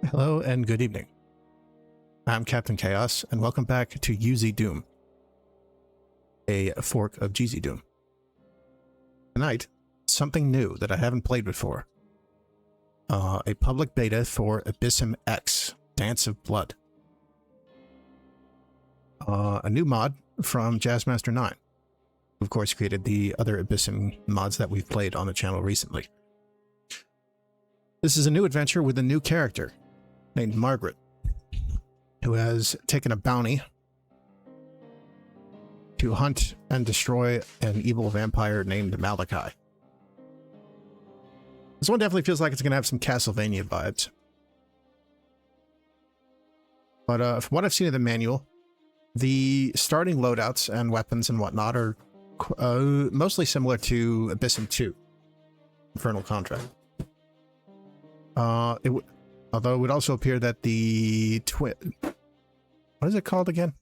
Hello and good evening. I'm Captain Chaos, and welcome back to UZDoom, a fork of GZDoom. Tonight, something new that I haven't played before. A public beta for Abysm X, Dance of Blood. A new mod from Jazzmaster9, who of course created the other Abysm mods that we've played on the channel recently. This is a new adventure with a new character named Margaret, who has taken a bounty to hunt and destroy an evil vampire named Malachi. This one definitely feels like it's going to have some Castlevania vibes. But from what I've seen of the manual, the starting loadouts and weapons and whatnot are mostly similar to Abysm 2, Infernal Contract. Although it would also appear that the what is it called again?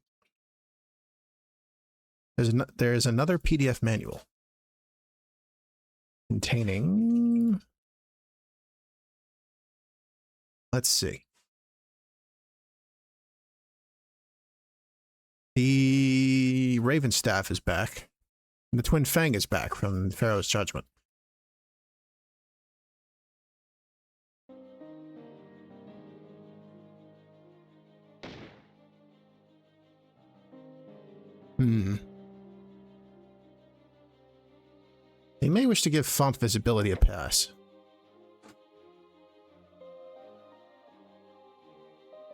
There's another PDF manual containing, let's see, the Raven Staff is back, and the Twin Fang is back from Pharaoh's Judgment. They may wish to give font visibility a pass.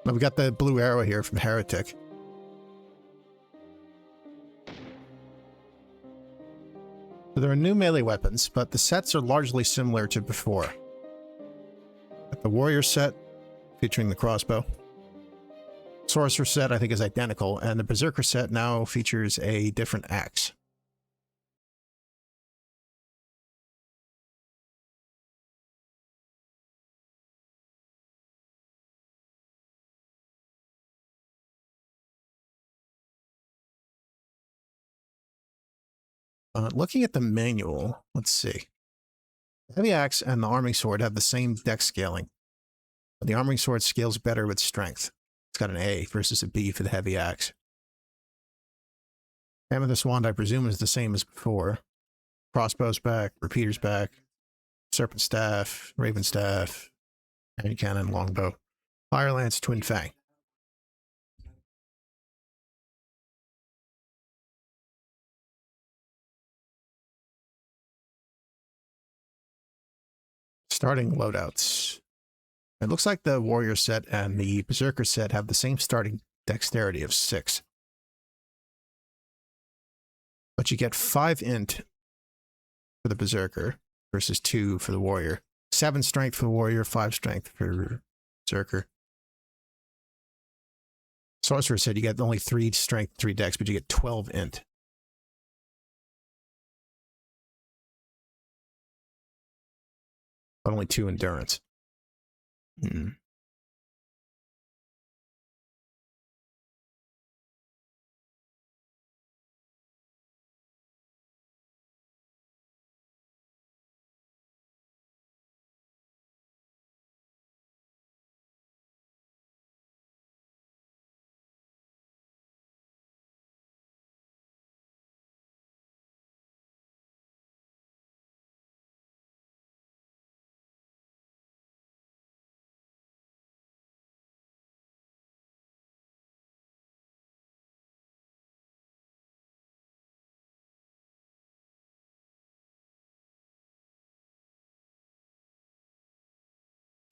Now we got the blue arrow here from Heretic. So there are new melee weapons, but the sets are largely similar to before. The warrior set, featuring the crossbow. Sorcerer set, I think, is identical, and the Berserker set now features a different axe. Looking at the manual, let's see. The heavy axe and the arming sword have the same dex scaling, but the arming sword scales better with strength. It's got an A versus a B for the heavy axe. Amethyst wand, I presume, is the same as before. Crossbow's back, repeater's back, serpent staff, raven staff, hand cannon, longbow, fire lance, twin fang. Starting loadouts. It looks like the warrior set and the berserker set have the same starting dexterity of 6. But you get 5 int for the berserker versus 2 for the warrior. 7 strength for the warrior, 5 strength for berserker. Sorcerer said you get only 3 strength, 3 dex, but you get 12 int. But only 2 endurance.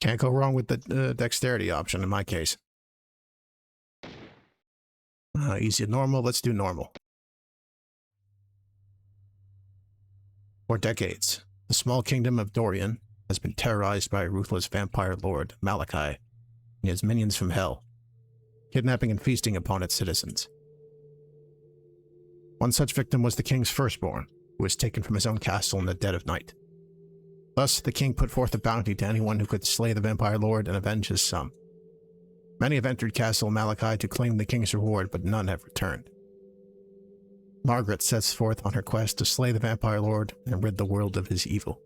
Can't go wrong with the dexterity option in my case. Easy to normal. Let's do normal. For decades, the small kingdom of Dorian has been terrorized by a ruthless vampire lord, Malachi, and his minions from hell, kidnapping and feasting upon its citizens. One such victim was the king's firstborn, who was taken from his own castle in the dead of night. Thus, the king put forth a bounty to anyone who could slay the vampire lord and avenge his son. Many have entered Castle Malachi to claim the king's reward, but none have returned. Margaret sets forth on her quest to slay the vampire lord and rid the world of his evil.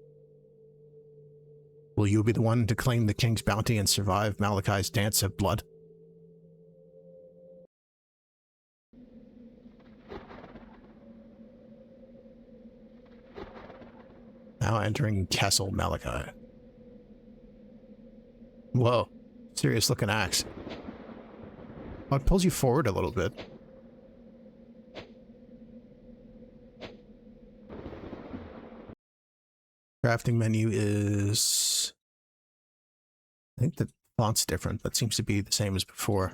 Will you be the one to claim the king's bounty and survive Malachi's dance of blood? Now entering Castle Malachi. Whoa. Serious looking axe. Oh, it pulls you forward a little bit. Crafting menu is... I think the font's different. That seems to be the same as before.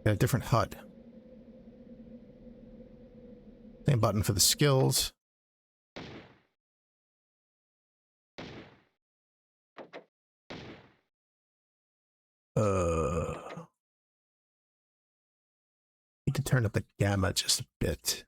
Got a different HUD. Same button for the skills. Need to turn up the gamma just a bit.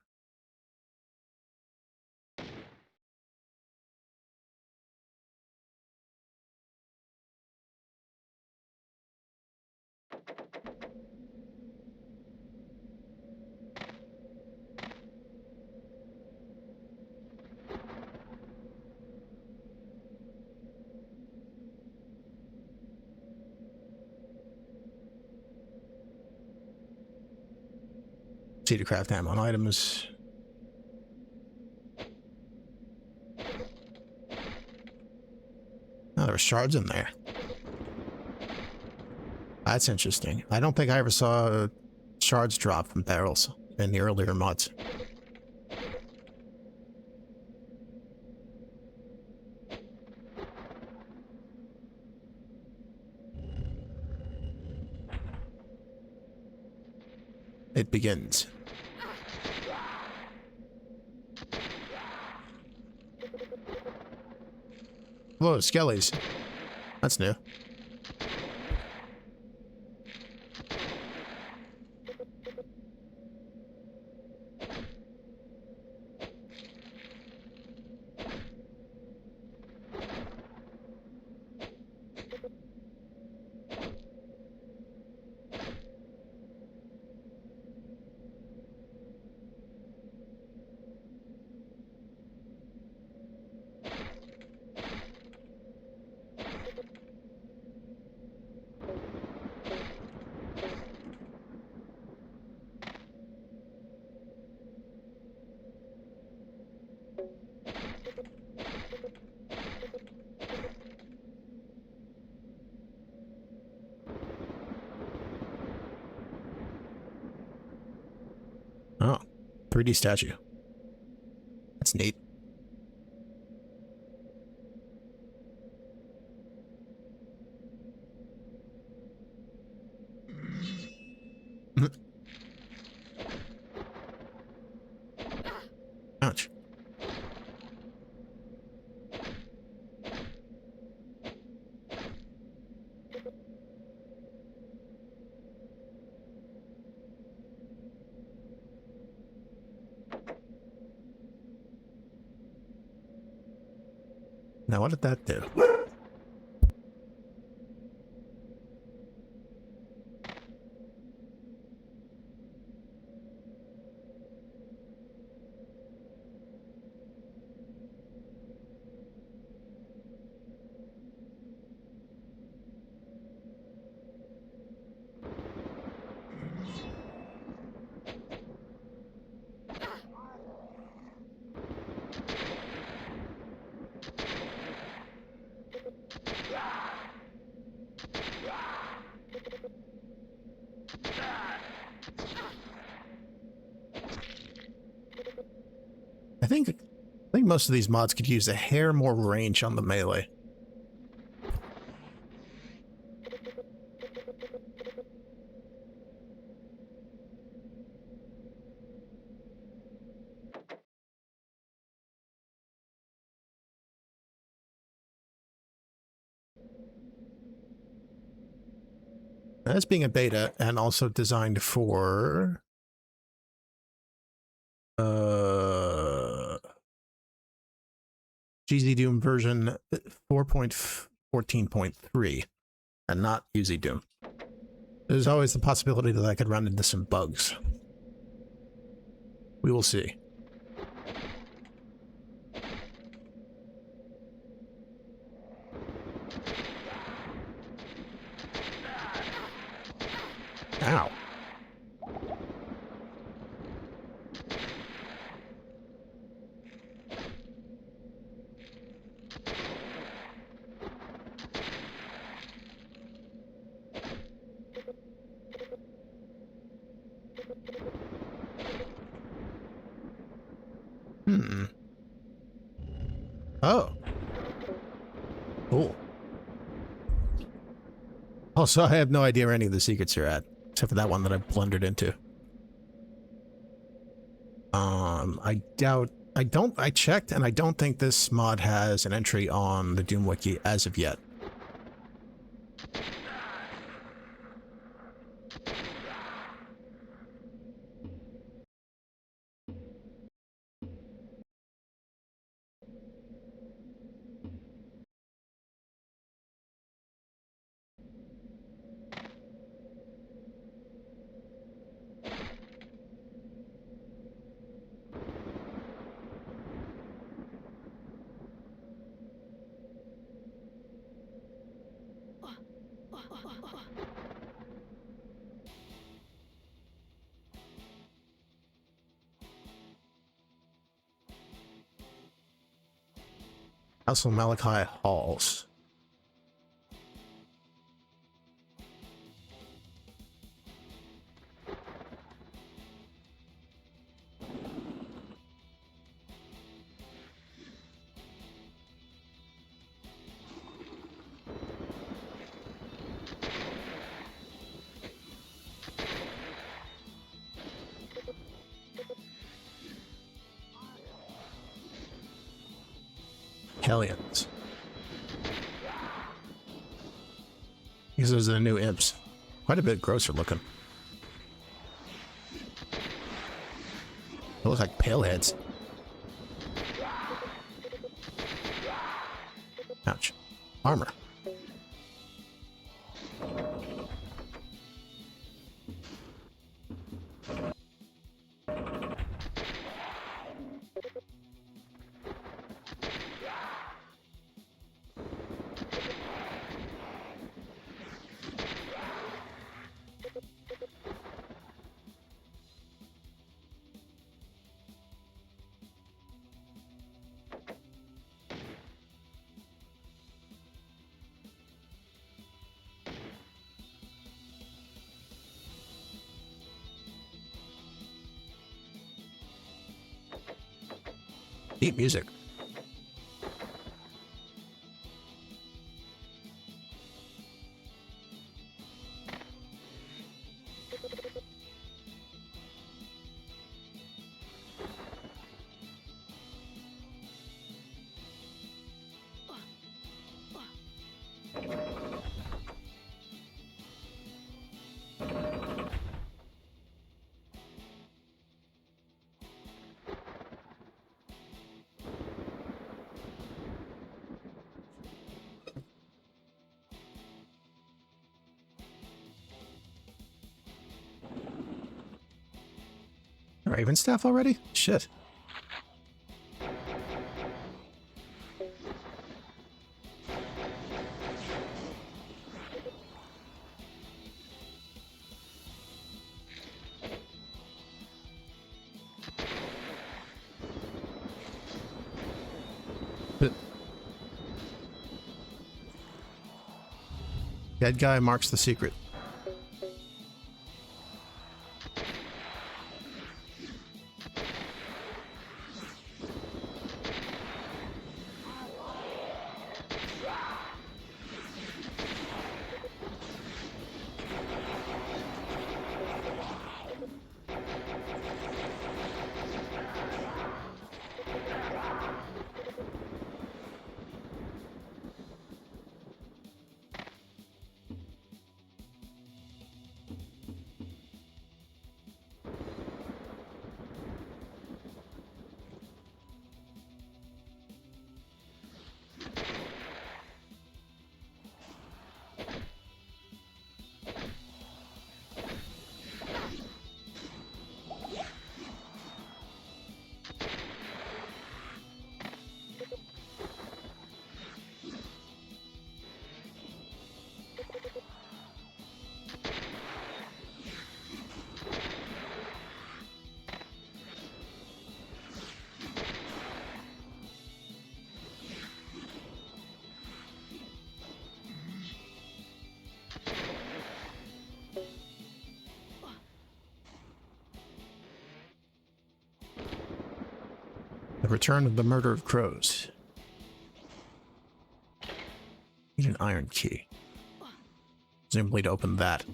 See to craft ammo on items. Oh, there were shards in there. That's interesting. I don't think I ever saw shards drop from barrels in the earlier mods. It begins. Whoa, skellies. That's new. Oh, 3D statue. That's neat. Ouch. Now, what did that do? I think most of these mods could use a hair more range on the melee. As being a beta and also designed for GZDoom version 4.14.3 and not UZDoom. There's always the possibility that I could run into some bugs. We will see. Ow. Oh. Cool. Also, I have no idea where any of the secrets are at, except for that one that I blundered into. I checked, and I don't think this mod has an entry on the Doom Wiki as of yet. Castle Malachi Halls. Hellions. These are the new imps. Quite a bit grosser looking. They look like paleheads. Ouch. Armor. Deep music. Raven staff already? Shit. But dead guy marks the secret. The Return of the Murder of Crows. Need an iron key. Presumably to open that.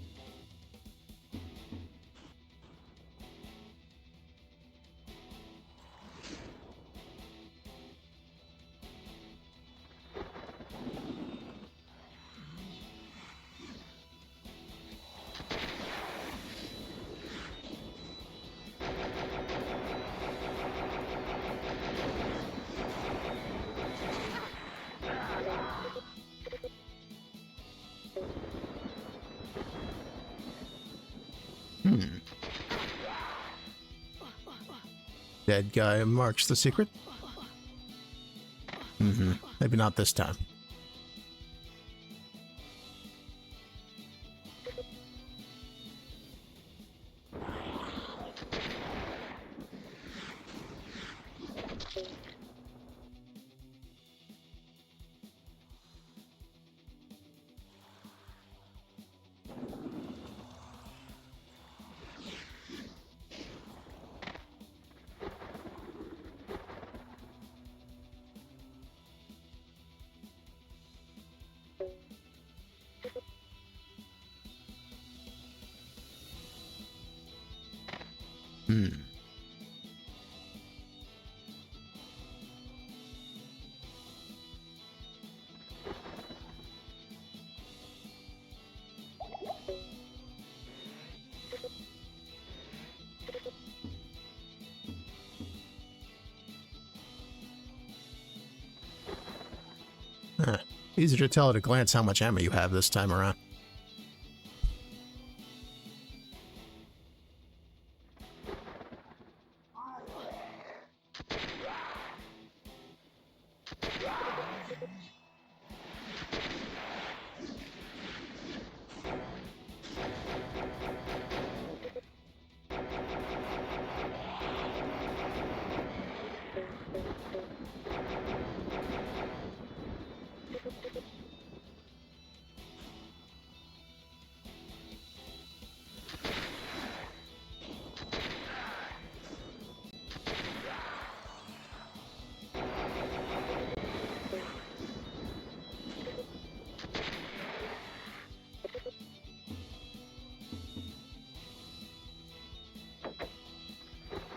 Dead guy marks the secret? Maybe not this time. Easier to tell at a glance how much ammo you have this time around.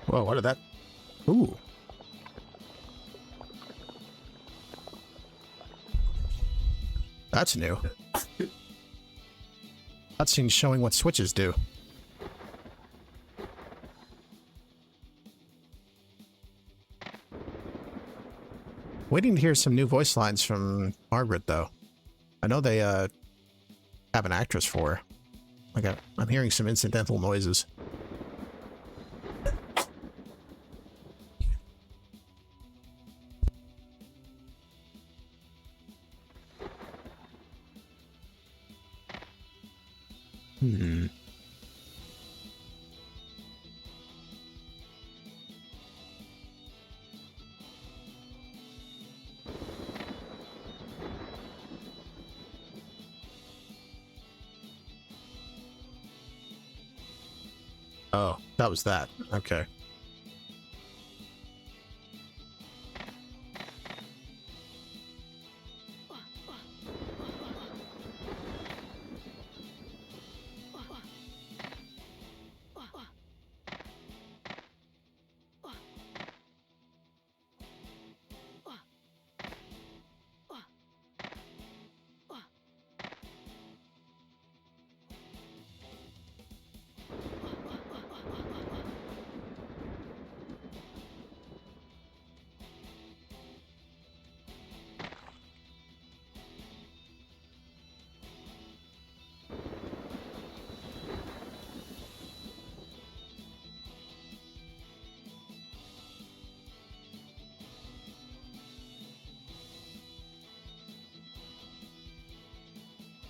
Whoa, what did that... Ooh. That's new. Cutscene's showing what switches do. Waiting to hear some new voice lines from Margaret, though. I know they, have an actress for her. Like, I'm hearing some incidental noises. Oh, that was that. Okay.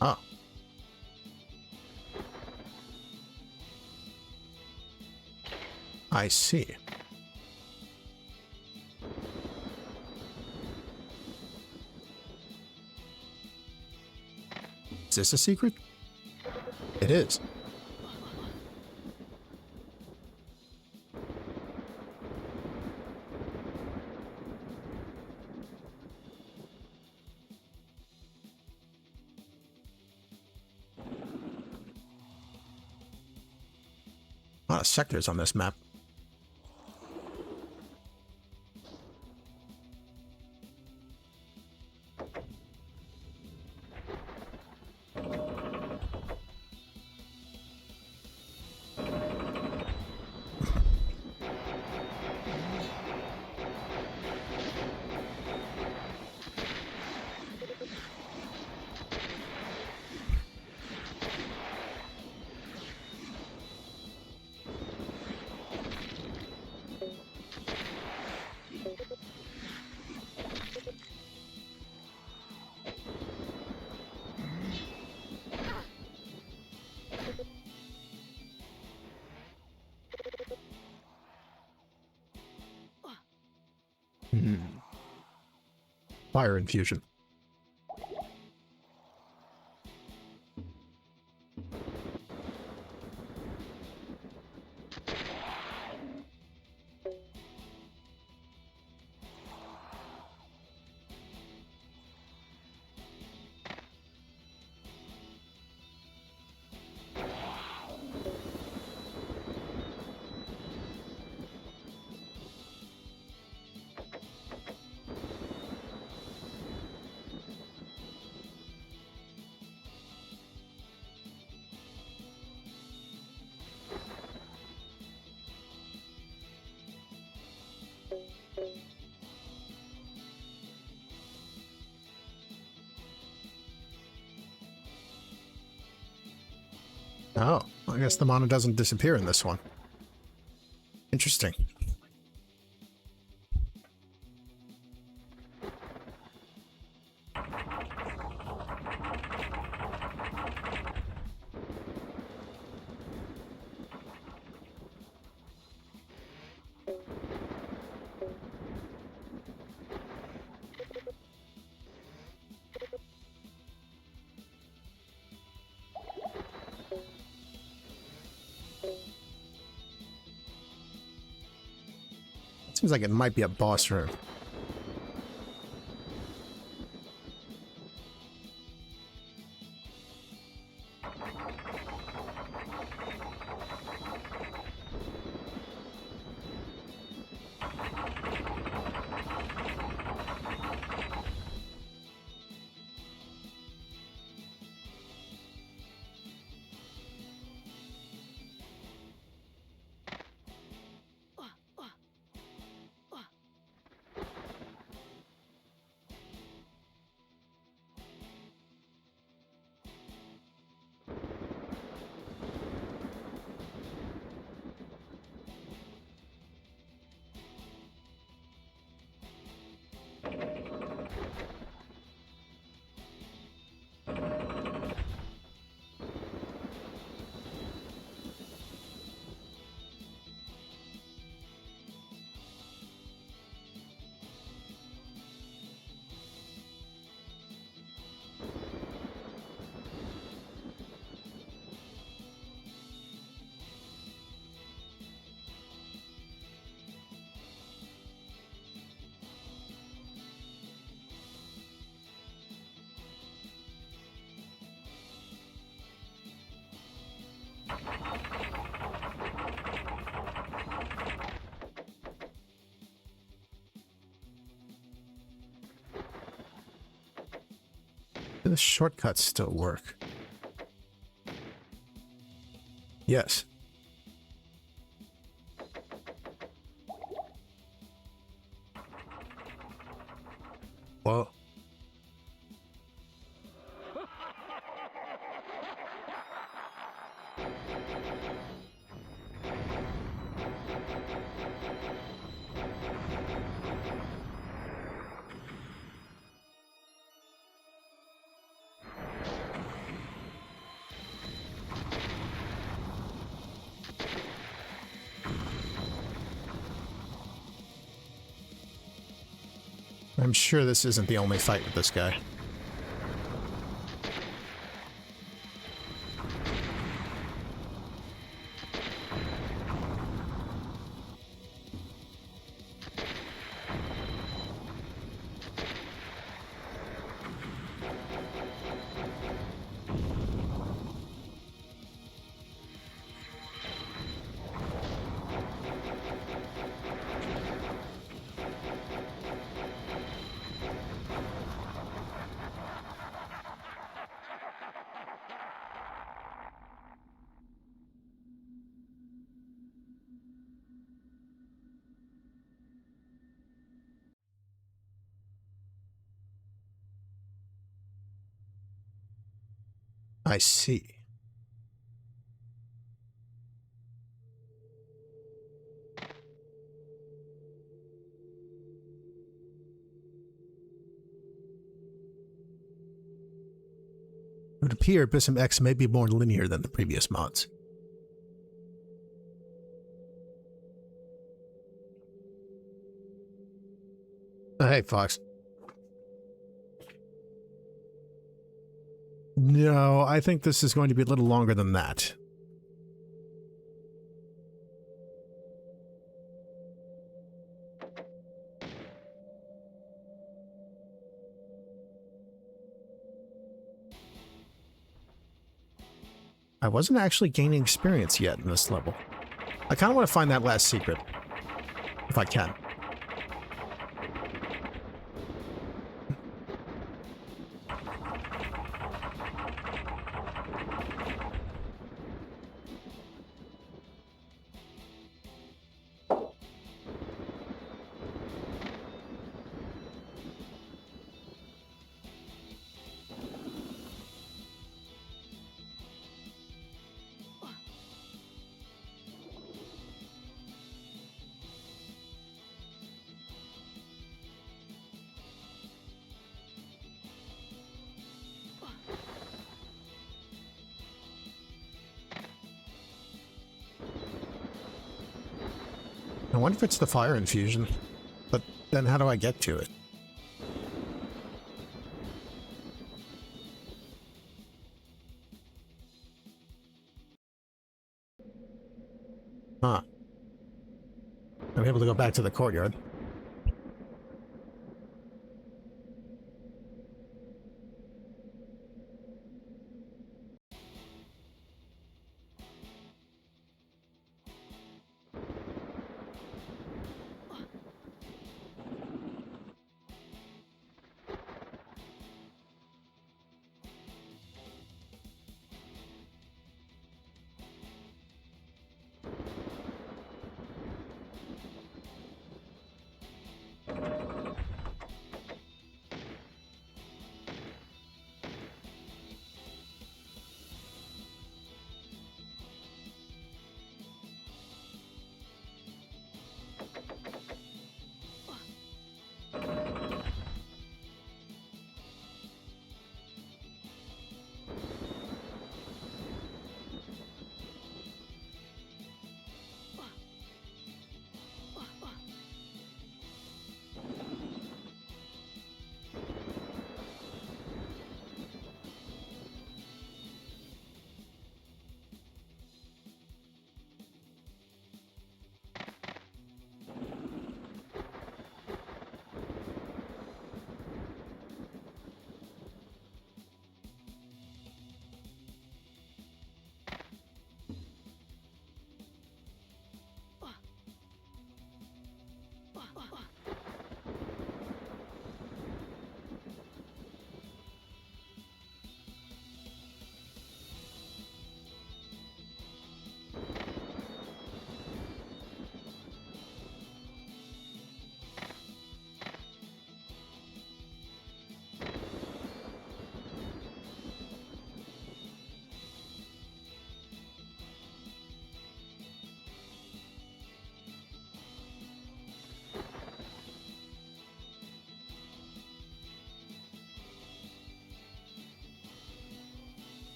Oh. I see. Is this a secret? It is. A lot of sectors on this map. Fire infusion. Oh, I guess the mana doesn't disappear in this one. Interesting. Seems like it might be a boss room. Do the shortcuts still work? Yes. Whoa. I'm sure this isn't the only fight with this guy. I see. It would appear Abysm X may be more linear than the previous mods. Hey, Fox. No, I think this is going to be a little longer than that. I wasn't actually gaining experience yet in this level. I kind of want to find that last secret, if I can. I wonder if it's the fire infusion, but then how do I get to it? Huh. I'm able to go back to the courtyard.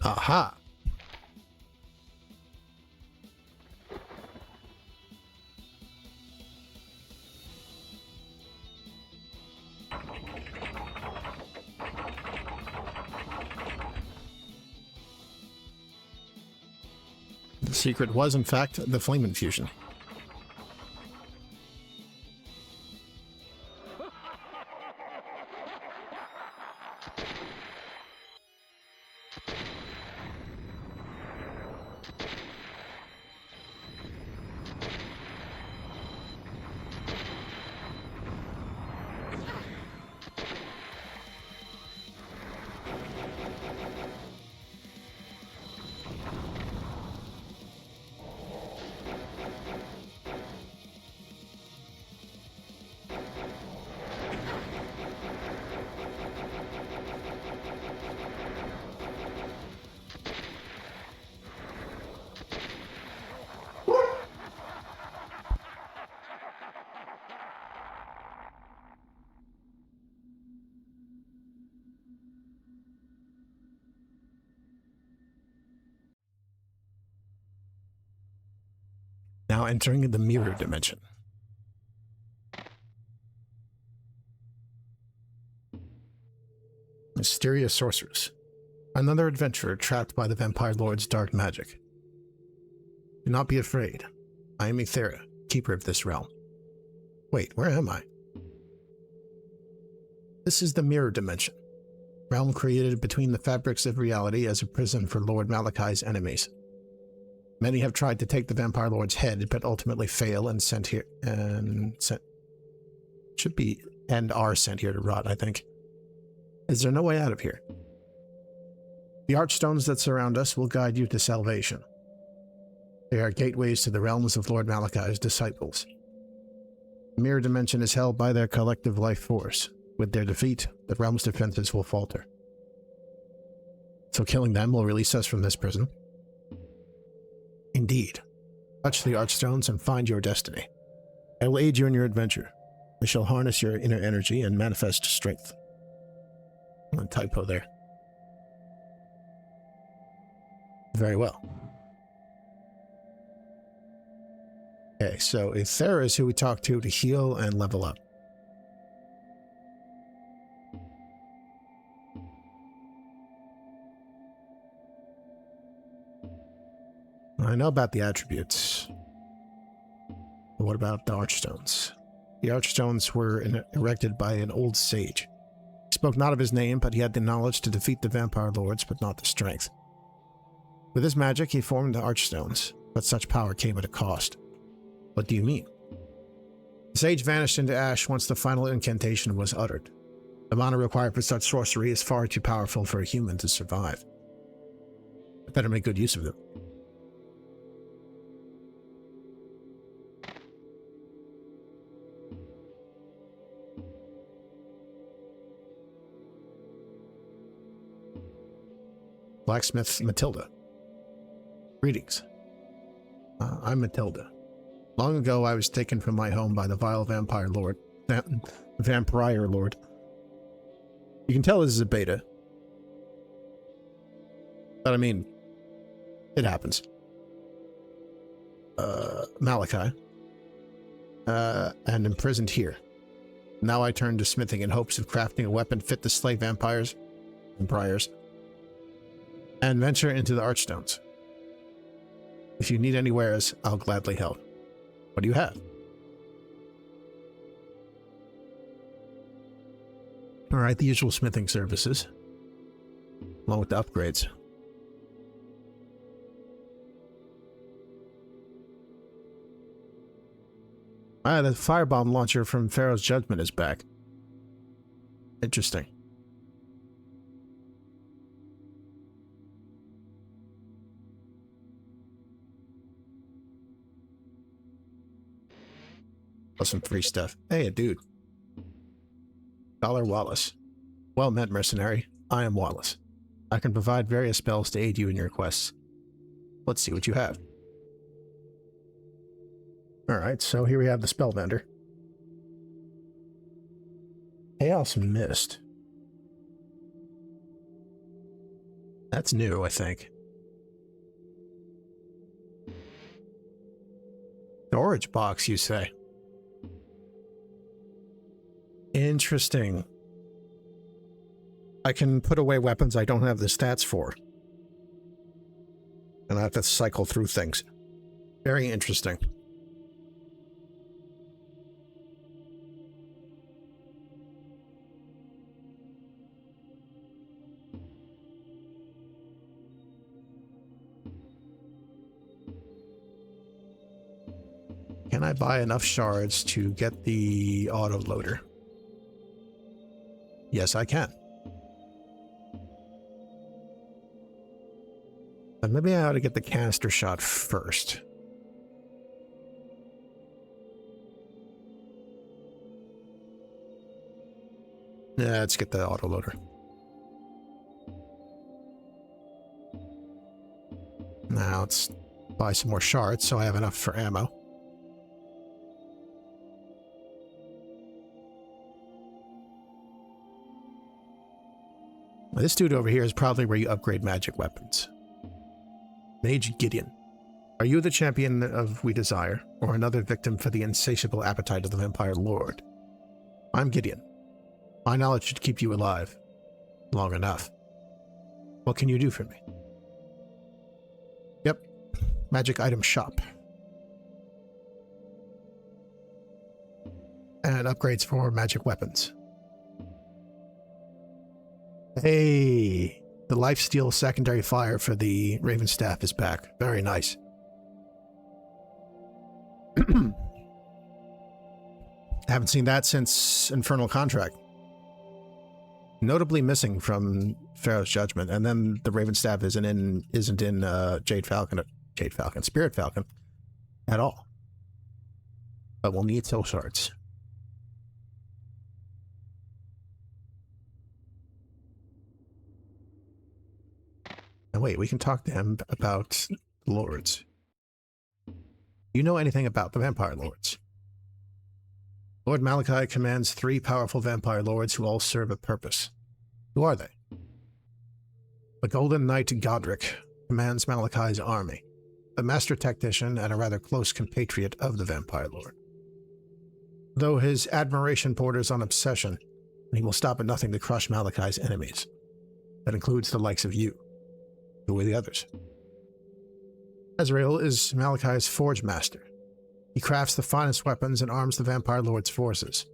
Aha! The secret was, in fact, the flame infusion. Now entering the mirror dimension. Mysterious sorceress. Another adventurer trapped by the Vampire Lord's dark magic. Do not be afraid. I am Ethera, keeper of this realm. Wait, where am I? This is the mirror dimension. Realm created between the fabrics of reality as a prison for Lord Malachi's enemies. Many have tried to take the Vampire Lord's head, but ultimately fail and are sent here to rot, I think. Is there no way out of here? The archstones that surround us will guide you to salvation. They are gateways to the realms of Lord Malachi's disciples. The mirror dimension is held by their collective life force. With their defeat, the realm's defenses will falter. So killing them will release us from this prison? Indeed. Touch the archstones and find your destiny. I will aid you in your adventure. I shall harness your inner energy and manifest strength. A typo there. Very well. Okay, so Ethera is who we talk to heal and level up. I know about the attributes. But what about the archstones? The archstones were erected by an old sage. He spoke not of his name, but he had the knowledge to defeat the vampire lords, but not the strength. With his magic, he formed the archstones, but such power came at a cost. What do you mean? The sage vanished into ash once the final incantation was uttered. The mana required for such sorcery is far too powerful for a human to survive. I better make good use of them. Blacksmith Matilda. Greetings. I'm Matilda. Long ago, I was taken from my home by the vile vampire lord. Vampire lord. You can tell this is a beta. But I mean, it happens. Malachi. And imprisoned here. Now I turn to smithing in hopes of crafting a weapon fit to slay vampires and briars. And venture into the archstones. If you need any wares, I'll gladly help. What do you have? Alright, the usual smithing services. Along with the upgrades. The firebomb launcher from Pharaoh's Judgment is back. Interesting. Some free stuff. Hey, a dude. Dollar Wallace. Well met, mercenary. I am Wallace. I can provide various spells to aid you in your quests. Let's see what you have. Alright, so here we have the spell vendor. Chaos Mist. That's new, I think. Storage box, you say? Interesting. I can put away weapons I don't have the stats for. And I have to cycle through things. Very interesting. Can I buy enough shards to get the autoloader? Yes, I can. And maybe I ought to get the canister shot first. Yeah, let's get the autoloader. Now let's buy some more shards so I have enough for ammo. This dude over here is probably where you upgrade magic weapons. Mage Gideon. Are you the champion of we desire, or another victim for the insatiable appetite of the Vampire Lord? I'm Gideon. My knowledge should keep you alive. Long enough. What can you do for me? Yep. Magic item shop. And upgrades for magic weapons. Hey, the lifesteal secondary fire for the Raven Staff is back. Very nice. Haven't seen that since Infernal Contract. Notably missing from Pharaoh's Judgment, and then the Raven Staff isn't in Spirit Falcon at all. But we'll need soul shards. Now wait, we can talk to him about lords. Do you know anything about the vampire lords? Lord Malachi commands 3 powerful vampire lords who all serve a purpose. Who are they? The Golden Knight Godric commands Malachi's army, a master tactician and a rather close compatriot of the vampire lord. Though his admiration borders on obsession, and he will stop at nothing to crush Malachi's enemies. That includes the likes of you. Who are the others? Azrael is Malachi's forge master. He crafts the finest weapons and arms the Vampire Lord's forces.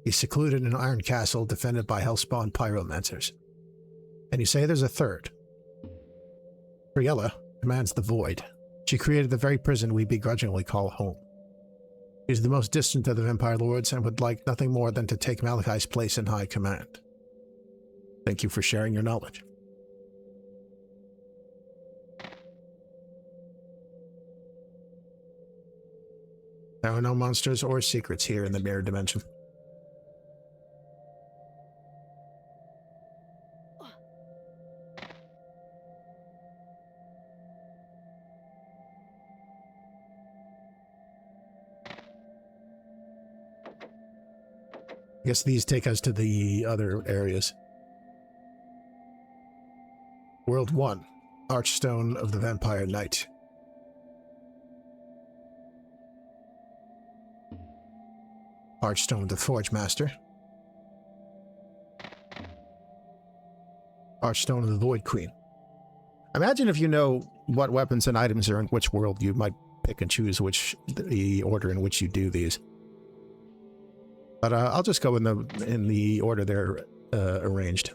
He's secluded in an iron castle defended by hellspawn pyromancers. And you say there's a third. Briella commands the Void. She created the very prison we begrudgingly call home. She's the most distant of the Vampire Lords and would like nothing more than to take Malachi's place in high command. Thank you for sharing your knowledge. There are no monsters or secrets here in the mirror dimension. I guess these take us to the other areas. World 1, Archstone of the Vampire Knight. Archstone of the Forge Master. Archstone of the Void Queen. Imagine if you know what weapons and items are in which world, you might pick and choose which the order in which you do these. But I'll just go in the order they're arranged.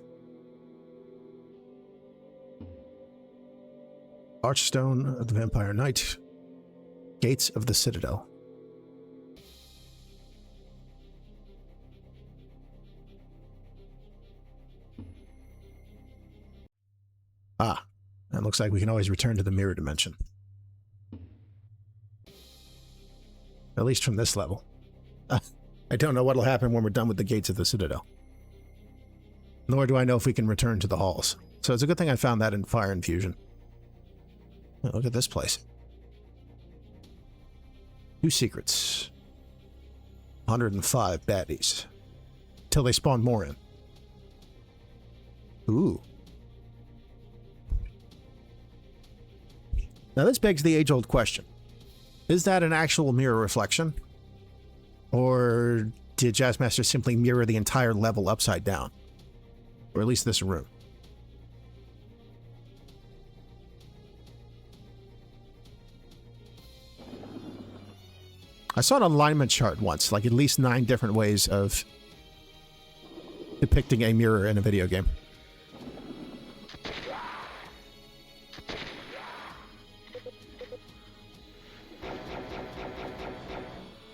Archstone of the Vampire Knight. Gates of the Citadel. Ah, and it looks like we can always return to the mirror dimension. At least from this level. I don't know what'll happen when we're done with the Gates of the Citadel. Nor do I know if we can return to the halls. So it's a good thing I found that in Fire Infusion. Oh, look at this place. 2 secrets. 105 baddies. Till they spawn more in. Ooh. Now this begs the age-old question. Is that an actual mirror reflection? Or did Jazzmaster simply mirror the entire level upside down? Or at least this room? I saw an alignment chart once, like at least 9 different ways of depicting a mirror in a video game.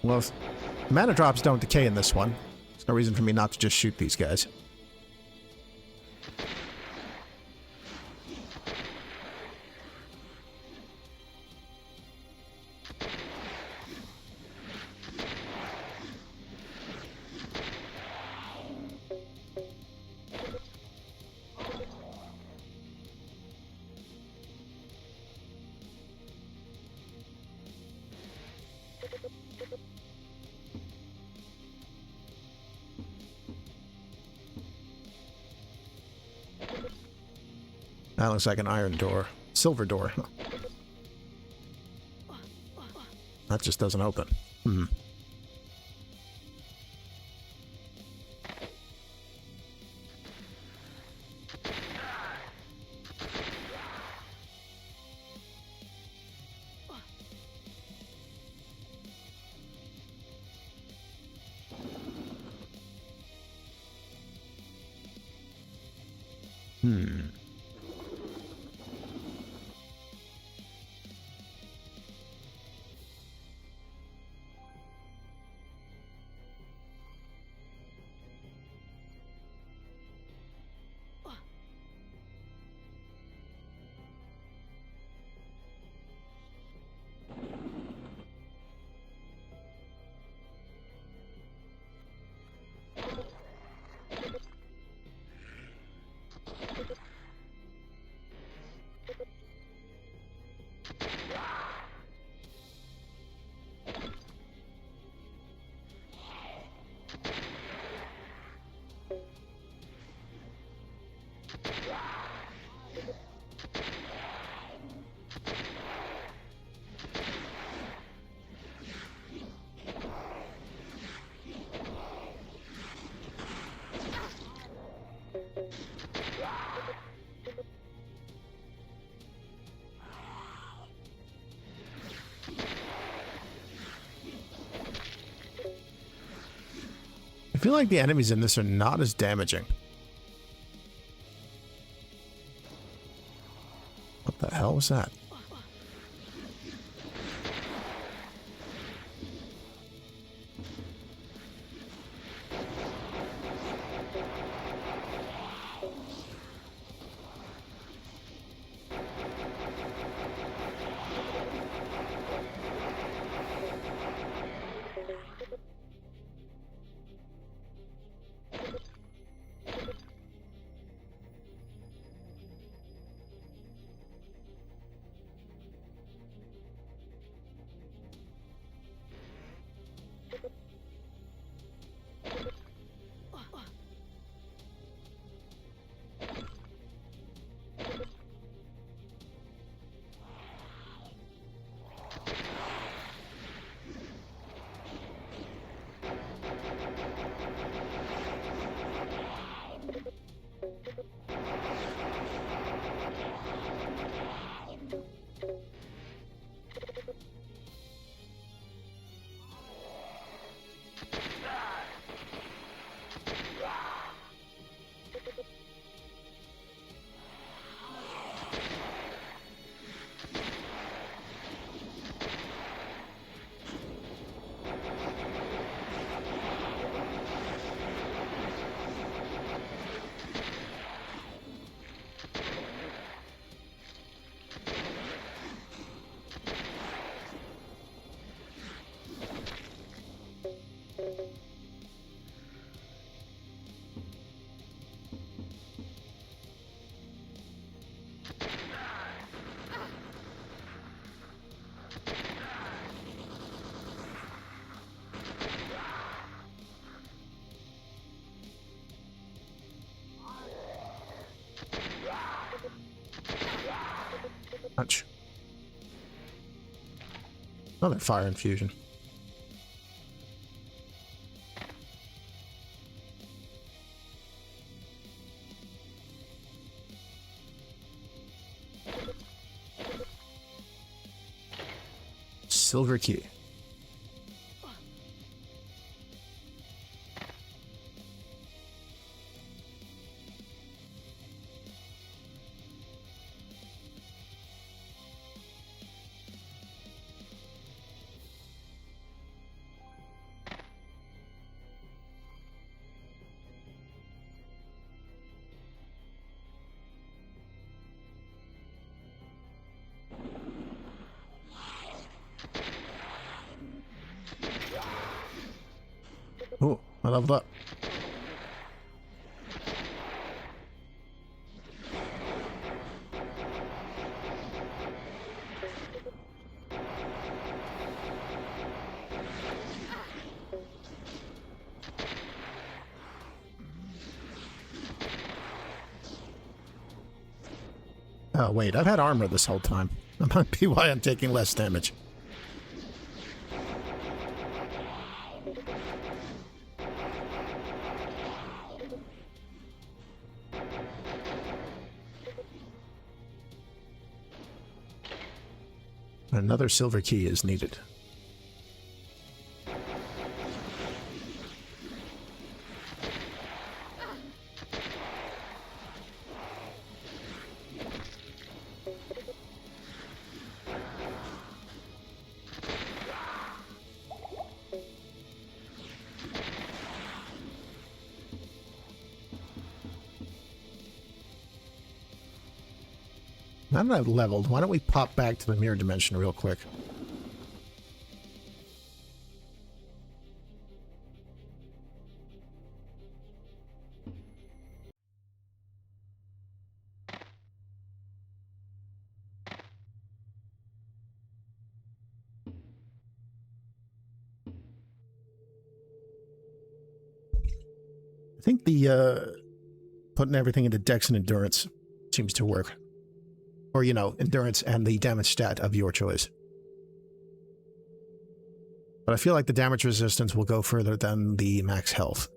Well, if mana drops don't decay in this one, there's no reason for me not to just shoot these guys. That looks like an iron door. Silver door. That just doesn't open. Hmm. I feel like the enemies in this are not as damaging. What the hell was that? Much. Another fire infusion. Silver key. Oh, I leveled up. Oh, wait, I've had armor this whole time. That might be why I'm taking less damage. Another silver key is needed. Now that I've leveled, why don't we pop back to the mirror dimension real quick? I think the putting everything into Dex and Endurance seems to work. Or, you know, Endurance and the damage stat of your choice. But I feel like the damage resistance will go further than the max health.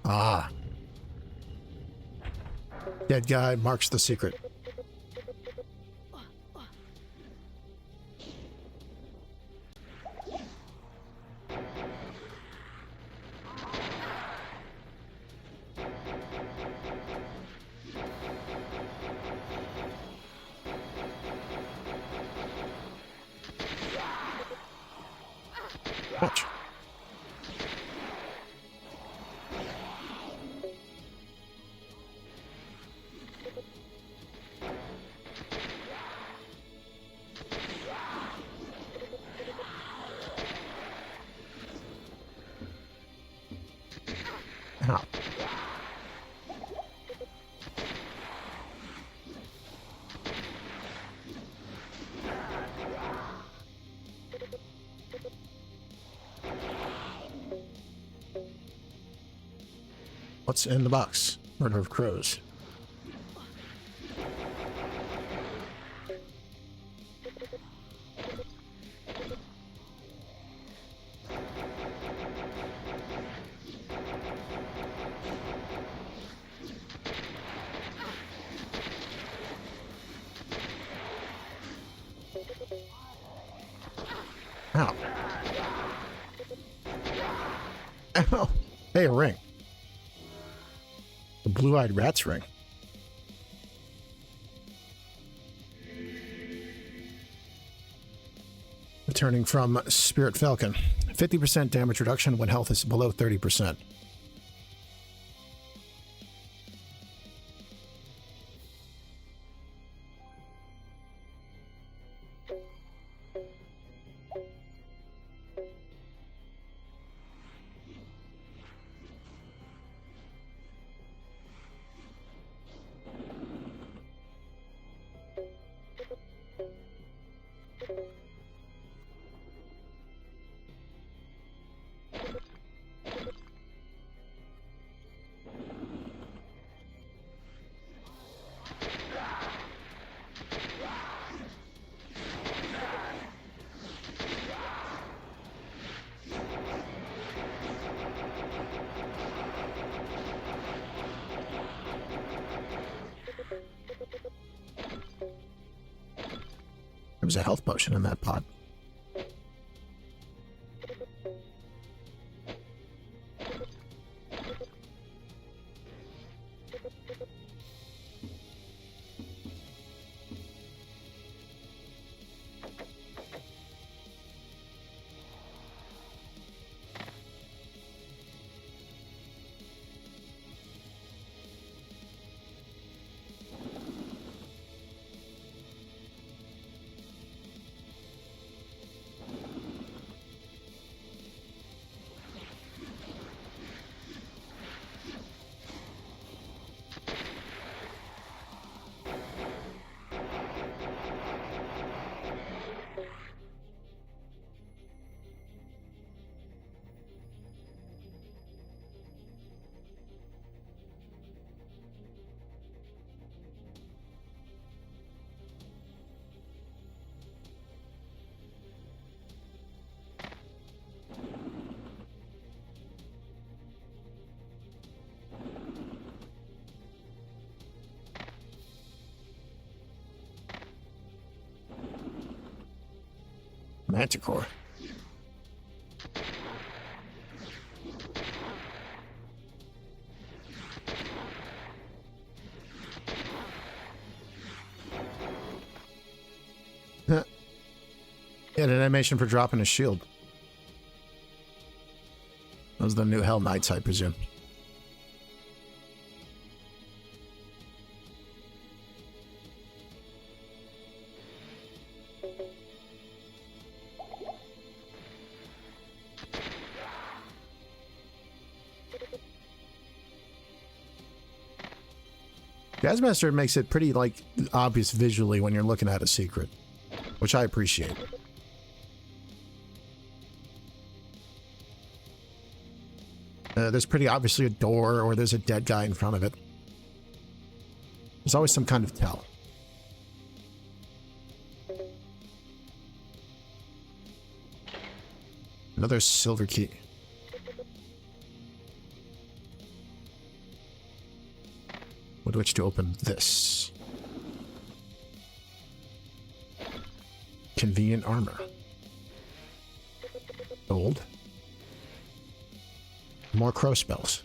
Ah. Dead guy marks the secret. Watch. Ow. What's in the box? Murder of crows. Ow. Ow. Hey, a ring. The blue-eyed rat's ring. Turning from Spirit Falcon. 50% damage reduction when health is below 30%. There was a health potion in that pot. Manticore. Yeah, an animation for dropping a shield. Those are the new Hell Knights, I presume. Jazzmaster makes it pretty, like, obvious visually when you're looking at a secret, which I appreciate. There's pretty obviously a door, or there's a dead guy in front of it. There's always some kind of tell. Another silver key. With which to open this. Convenient armor. Gold. More crow spells.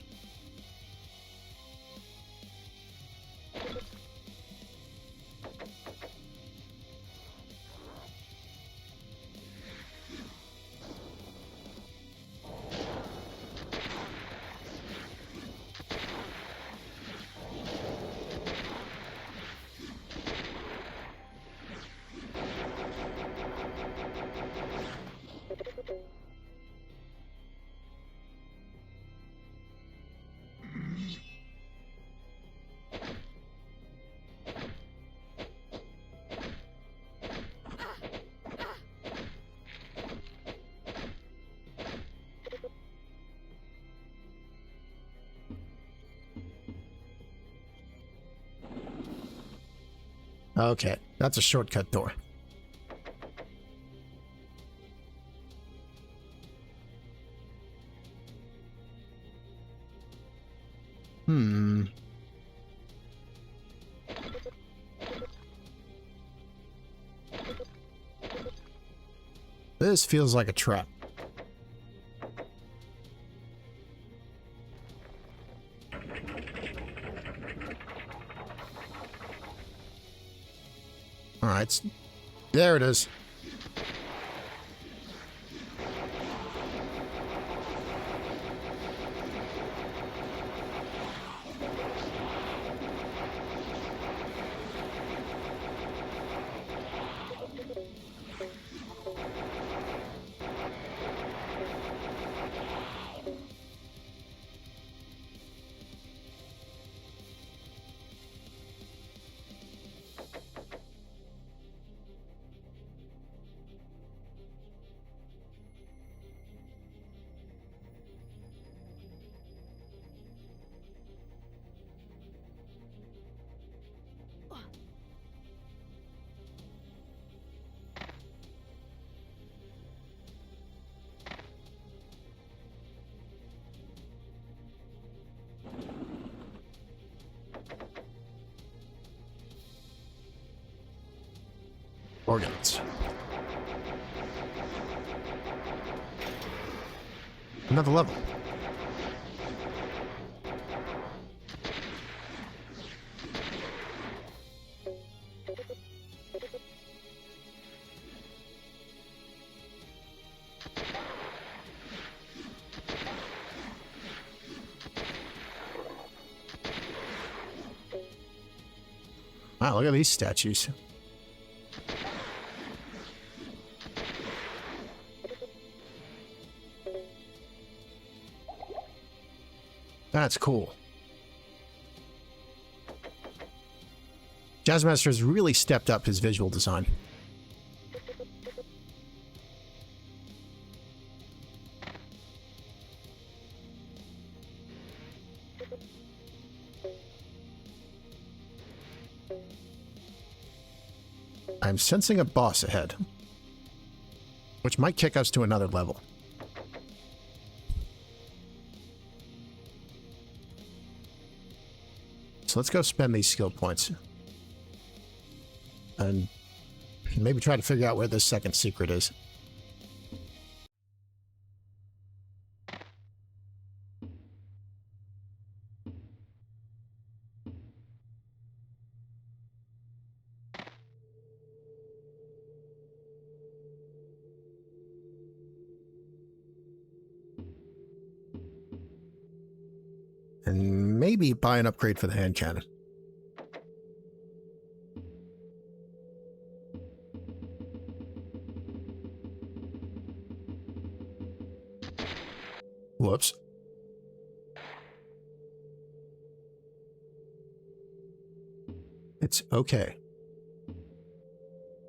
Okay, that's a shortcut door. This feels like a trap. All right, there it is. Organs. Another level. Wow, look at these statues. That's cool. Jazzmaster has really stepped up his visual design. I'm sensing a boss ahead, which might kick us to another level. So let's go spend these skill points. And maybe try to figure out where this second secret is. And maybe buy an upgrade for the hand cannon. Whoops. It's okay.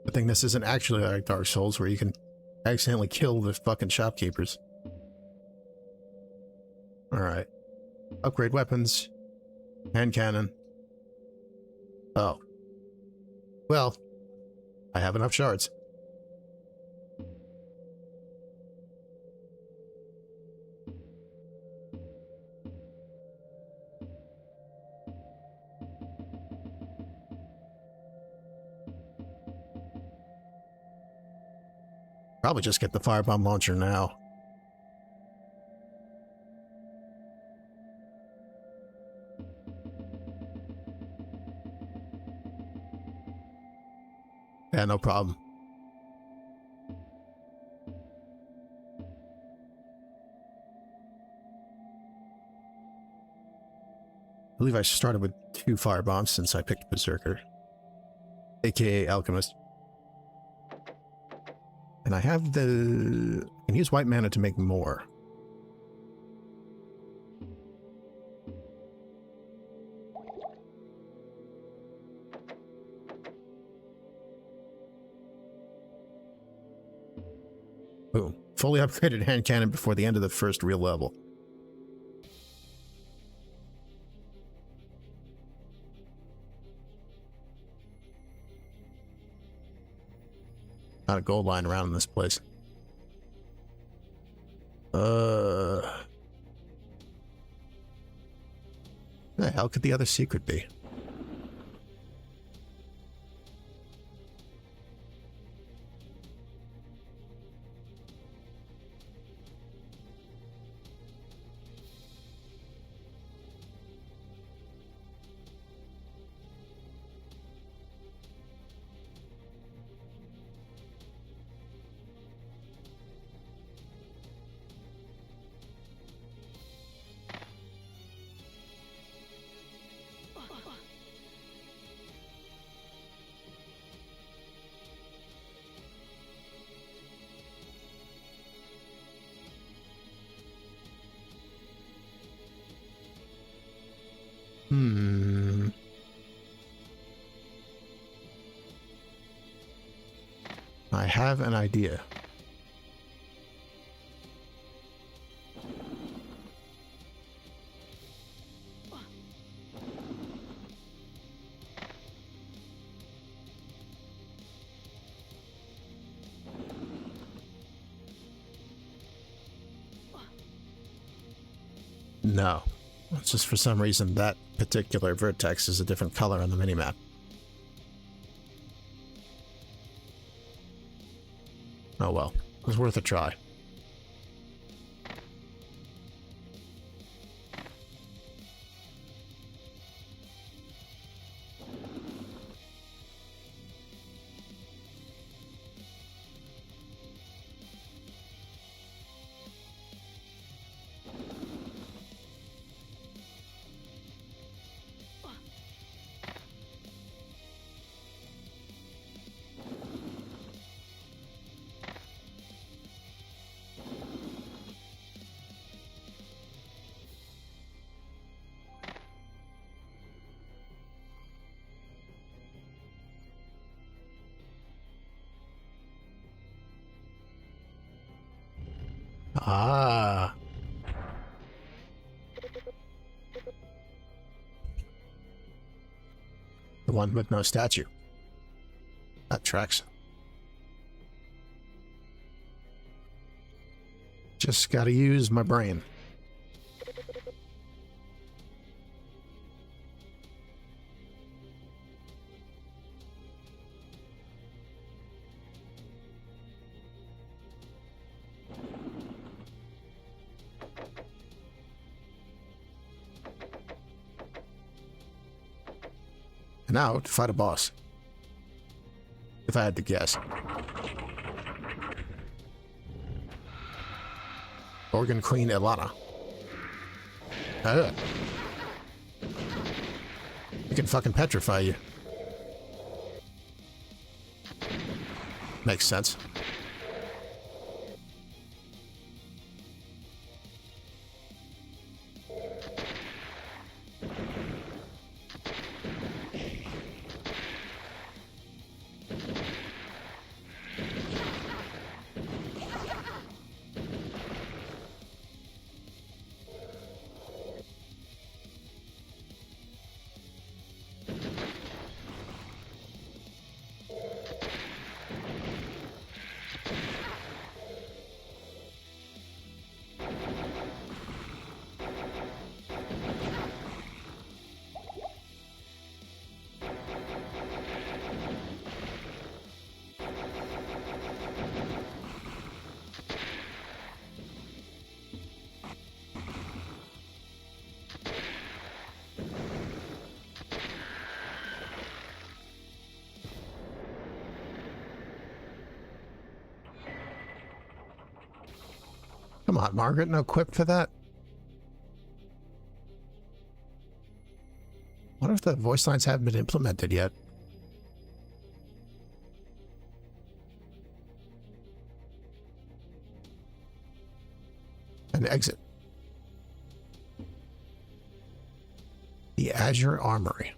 I think this isn't actually like Dark Souls where you can accidentally kill the fucking shopkeepers. Alright. Upgrade weapons. Hand cannon. Oh. Well, I have enough shards. Probably just get the firebomb launcher now. Yeah, no problem. I believe I started with 2 firebombs since I picked Berserker, aka Alchemist. And I have the... I can use white mana to make more. Boom. Fully upgraded hand cannon before the end of the first real level. Not a gold line around in this place. Where the hell could the other secret be? I have an idea. No. It's just for some reason that particular vertex is a different color on the minimap. Oh well, it was worth a try. Ah. The one with no statue. That tracks. Just gotta use my brain. And now to fight a boss. If I had to guess. Organ Queen Ilana. He can fucking petrify you. Makes sense. Come on, Margaret, no quip for that? What if the voice lines haven't been implemented yet? An exit. The Azure Armory.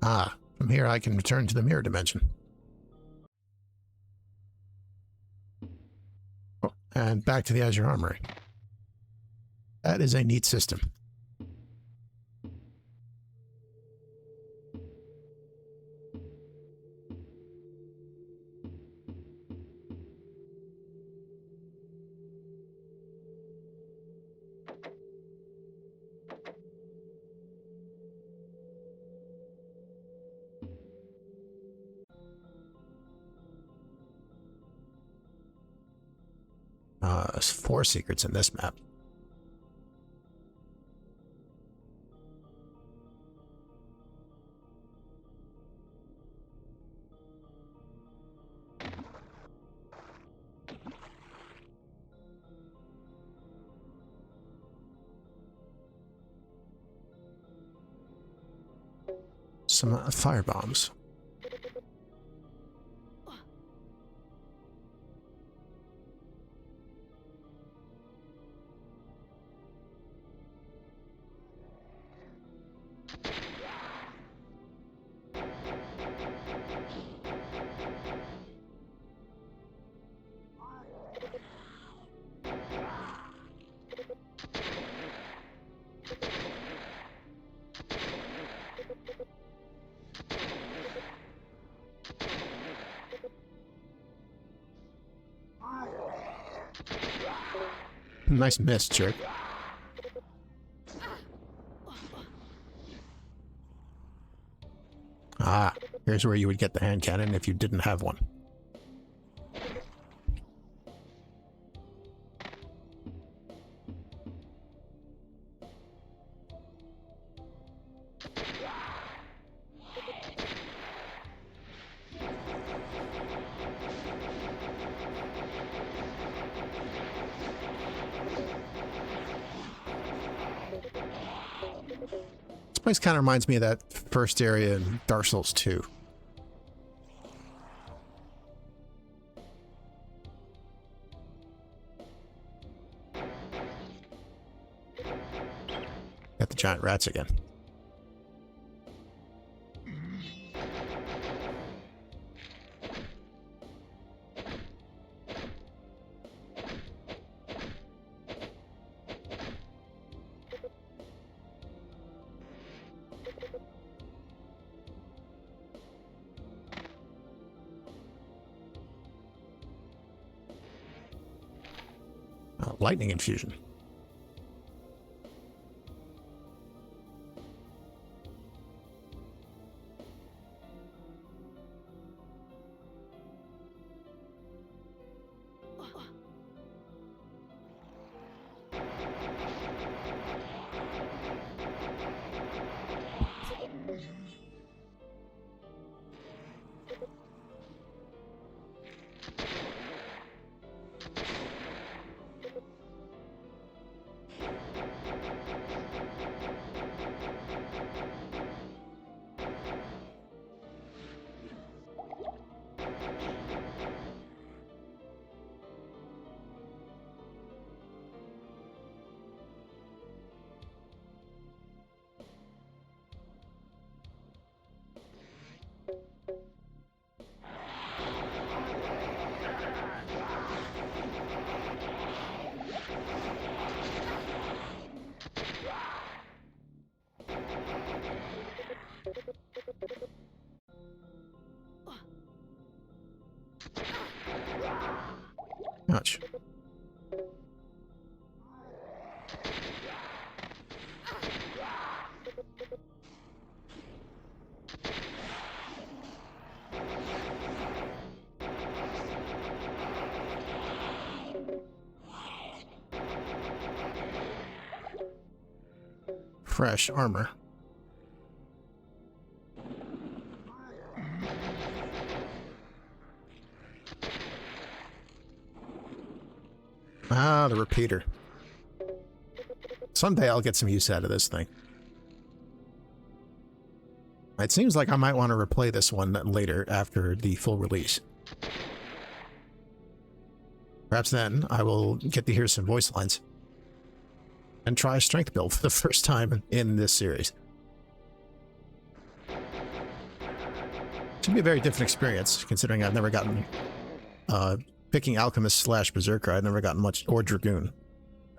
Ah, from here I can return to the mirror dimension. Oh, and back to the Azure Armory. That is a neat system. There's 4 secrets in this map. Some fire bombs. Nice miss, jerk. Ah, here's where you would get the hand cannon if you didn't have one. This place kind of reminds me of that first area in Dark Souls 2. Got the giant rats again. Lightning infusion. Ouch. Fresh armor. Ah, the repeater. Someday I'll get some use out of this thing. It seems like I might want to replay this one later after the full release. Perhaps then I will get to hear some voice lines and try a strength build for the first time in this series. Should be a very different experience, considering I've never gotten, picking Alchemist / Berserker, I've never gotten much, or Dragoon,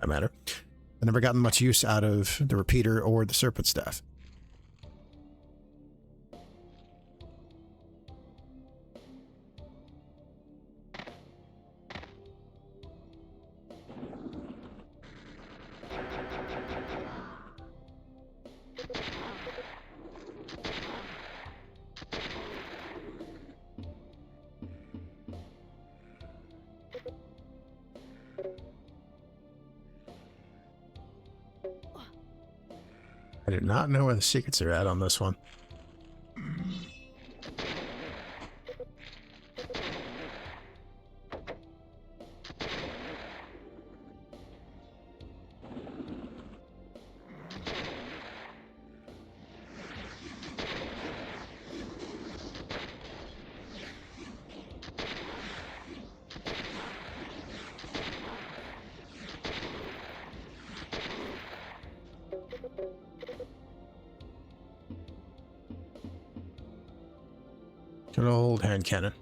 that matter. I've never gotten much use out of the repeater or the serpent staff. I do not know where the secrets are at on this one. Good old hand cannon.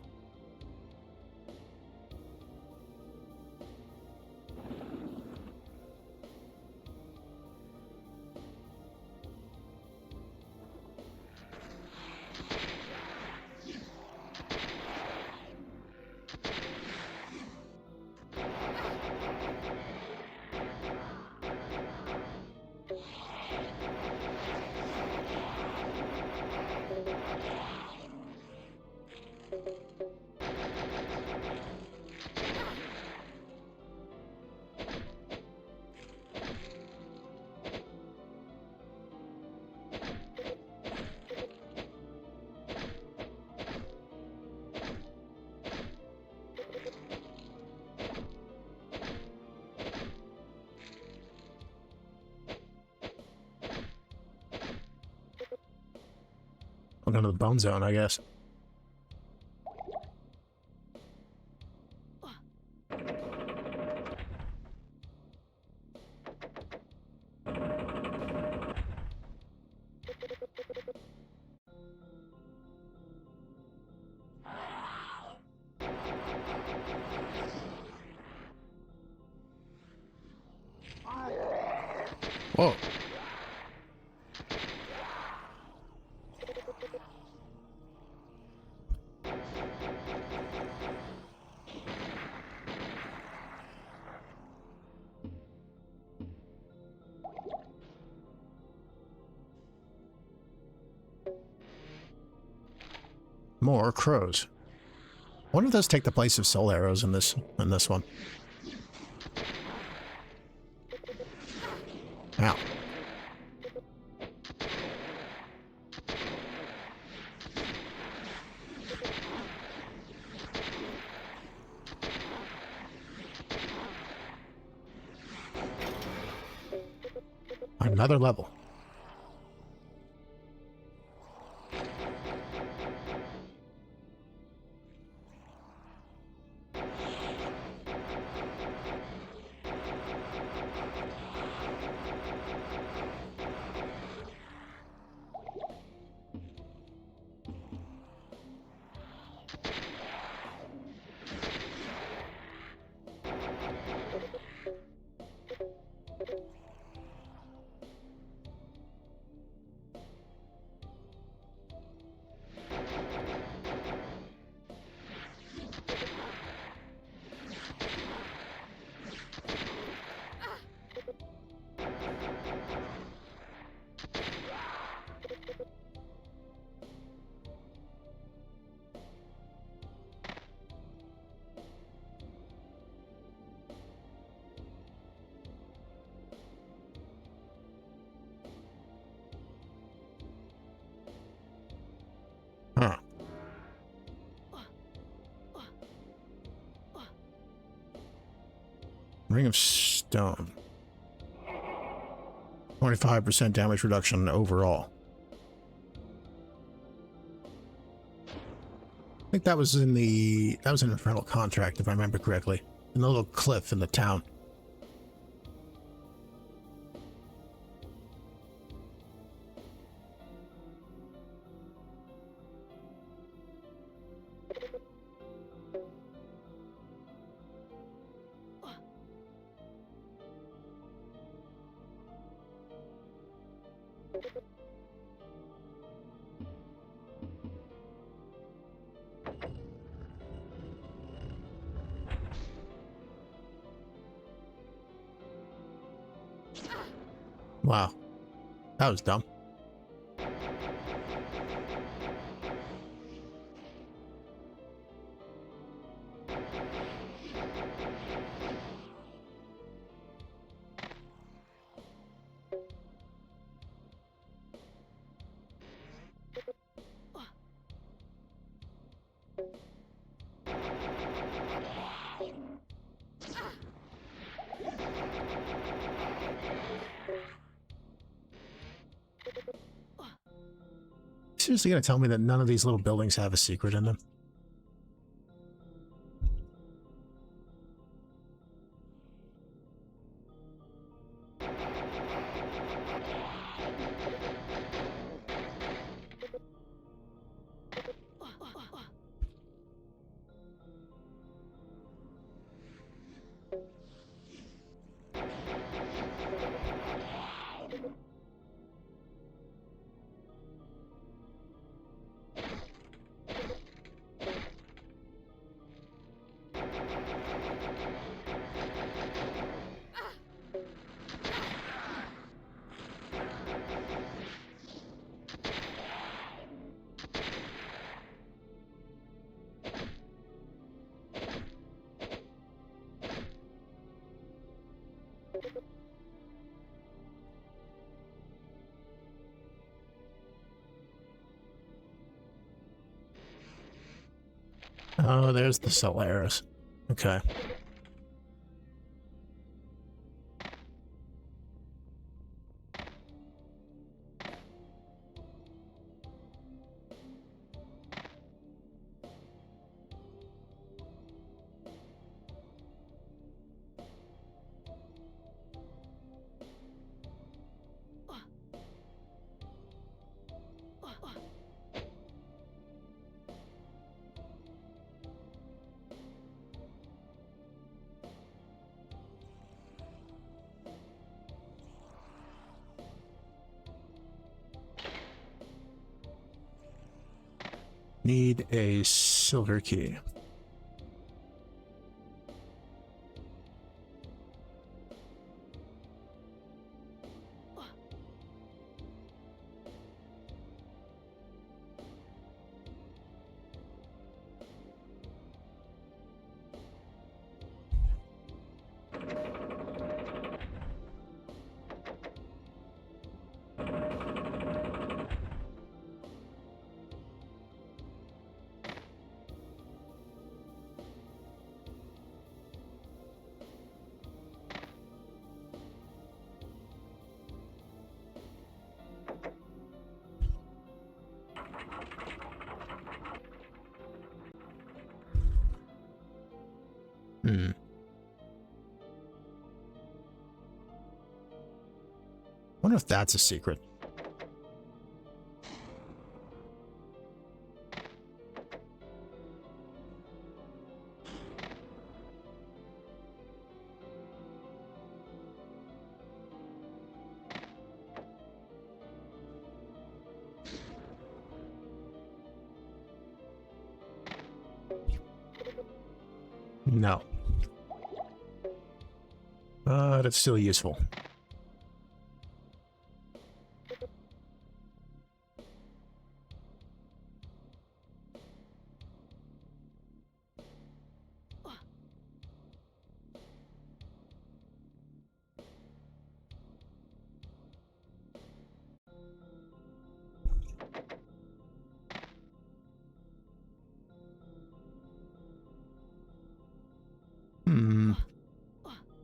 Welcome to the bone zone, I guess. Whoa. More crows. I wonder if those take the place of soul arrows in this one. Ow. Another level. Huh. Ring of Stone. 25% damage reduction overall. I think that was in an Infernal Contract, if I remember correctly. In the little cliff in the town. Wow. That was dumb. Seriously gonna tell me that none of these little buildings have a secret in them? Oh, there's the Solaris. Okay. Need a silver key. Wonder if that's a secret. No. But it's still useful.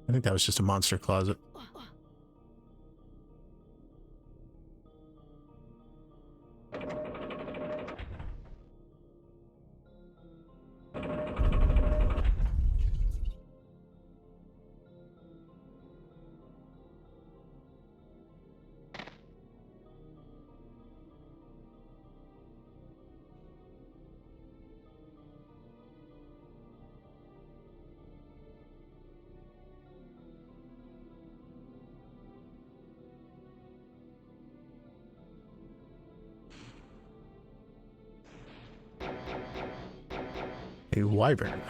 I think that was just a monster closet. A wyvern.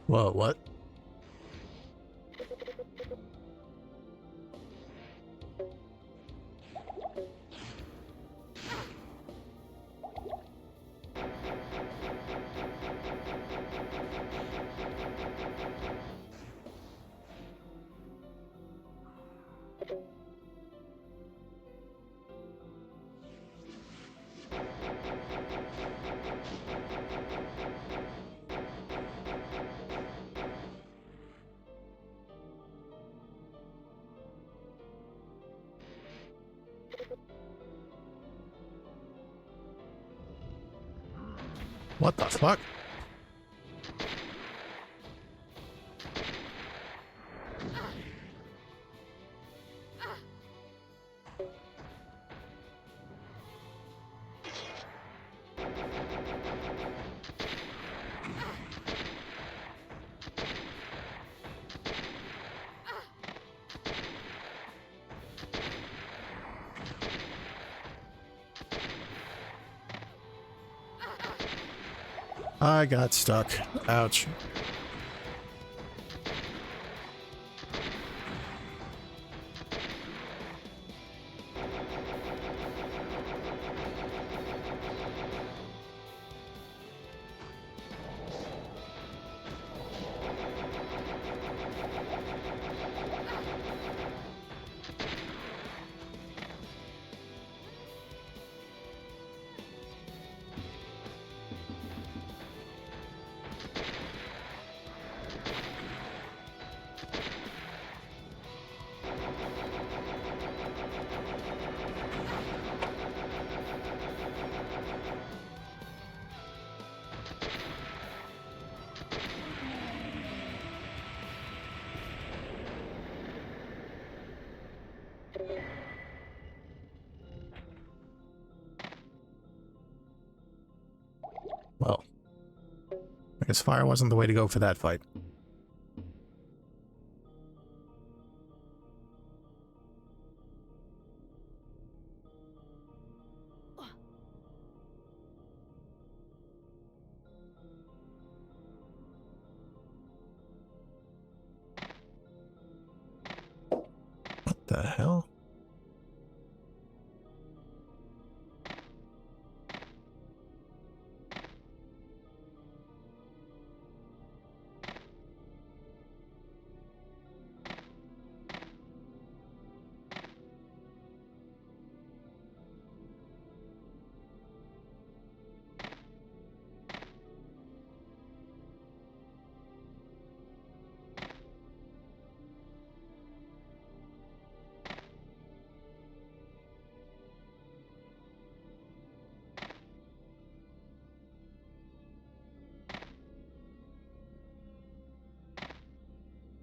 Whoa, what? What the fuck? I got stuck. Ouch. Well, I guess fire wasn't the way to go for that fight. What the hell?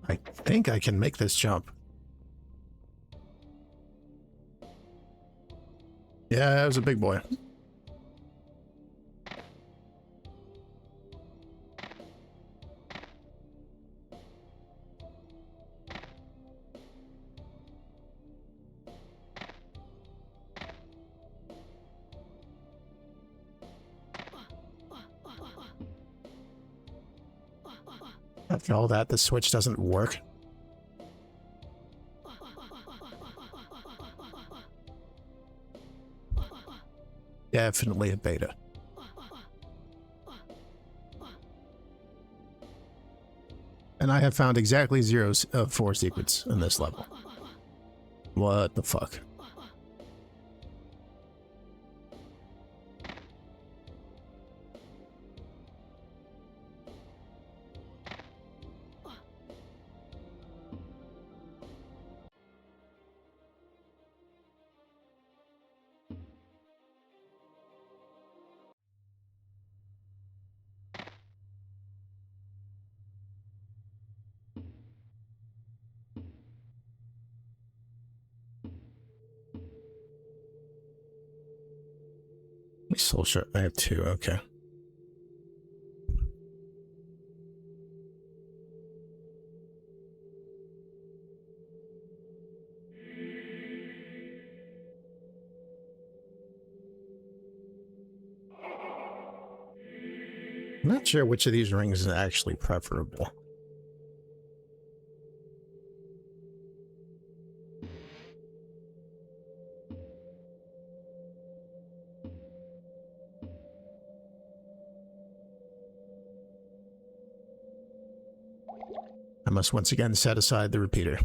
I think I can make this jump. Yeah, that was a big boy. After all that, the switch doesn't work. Definitely a beta. And I have found exactly 0 of 4 secrets in this level. What the fuck? Soul shard. I have 2. Okay. I'm not sure which of these rings is actually preferable. I must once again set aside the repeater.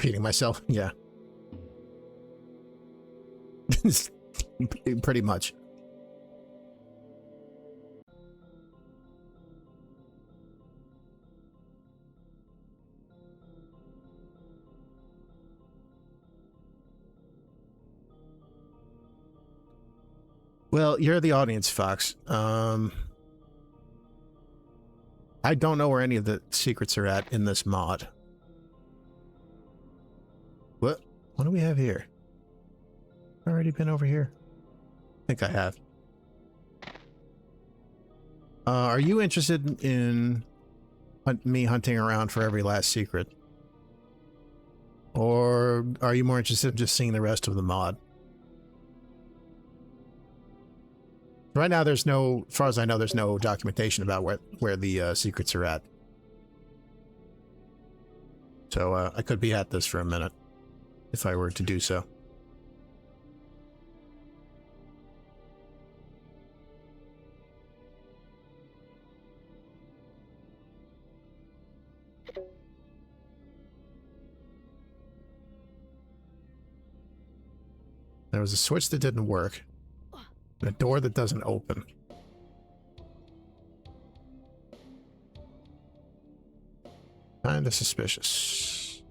repeating myself. Yeah. Pretty much. Well, you're the audience, Fox. I don't know where any of the secrets are at in this mod. What do we have here? Already been over here? I think I have. Are you interested in me hunting around for every last secret? Or are you more interested in just seeing the rest of the mod? Right now, there's no, as far as I know, there's no documentation about where the secrets are at. So I could be at this for a minute, if I were to do so. There was a switch that didn't work. A door that doesn't open. Kinda suspicious.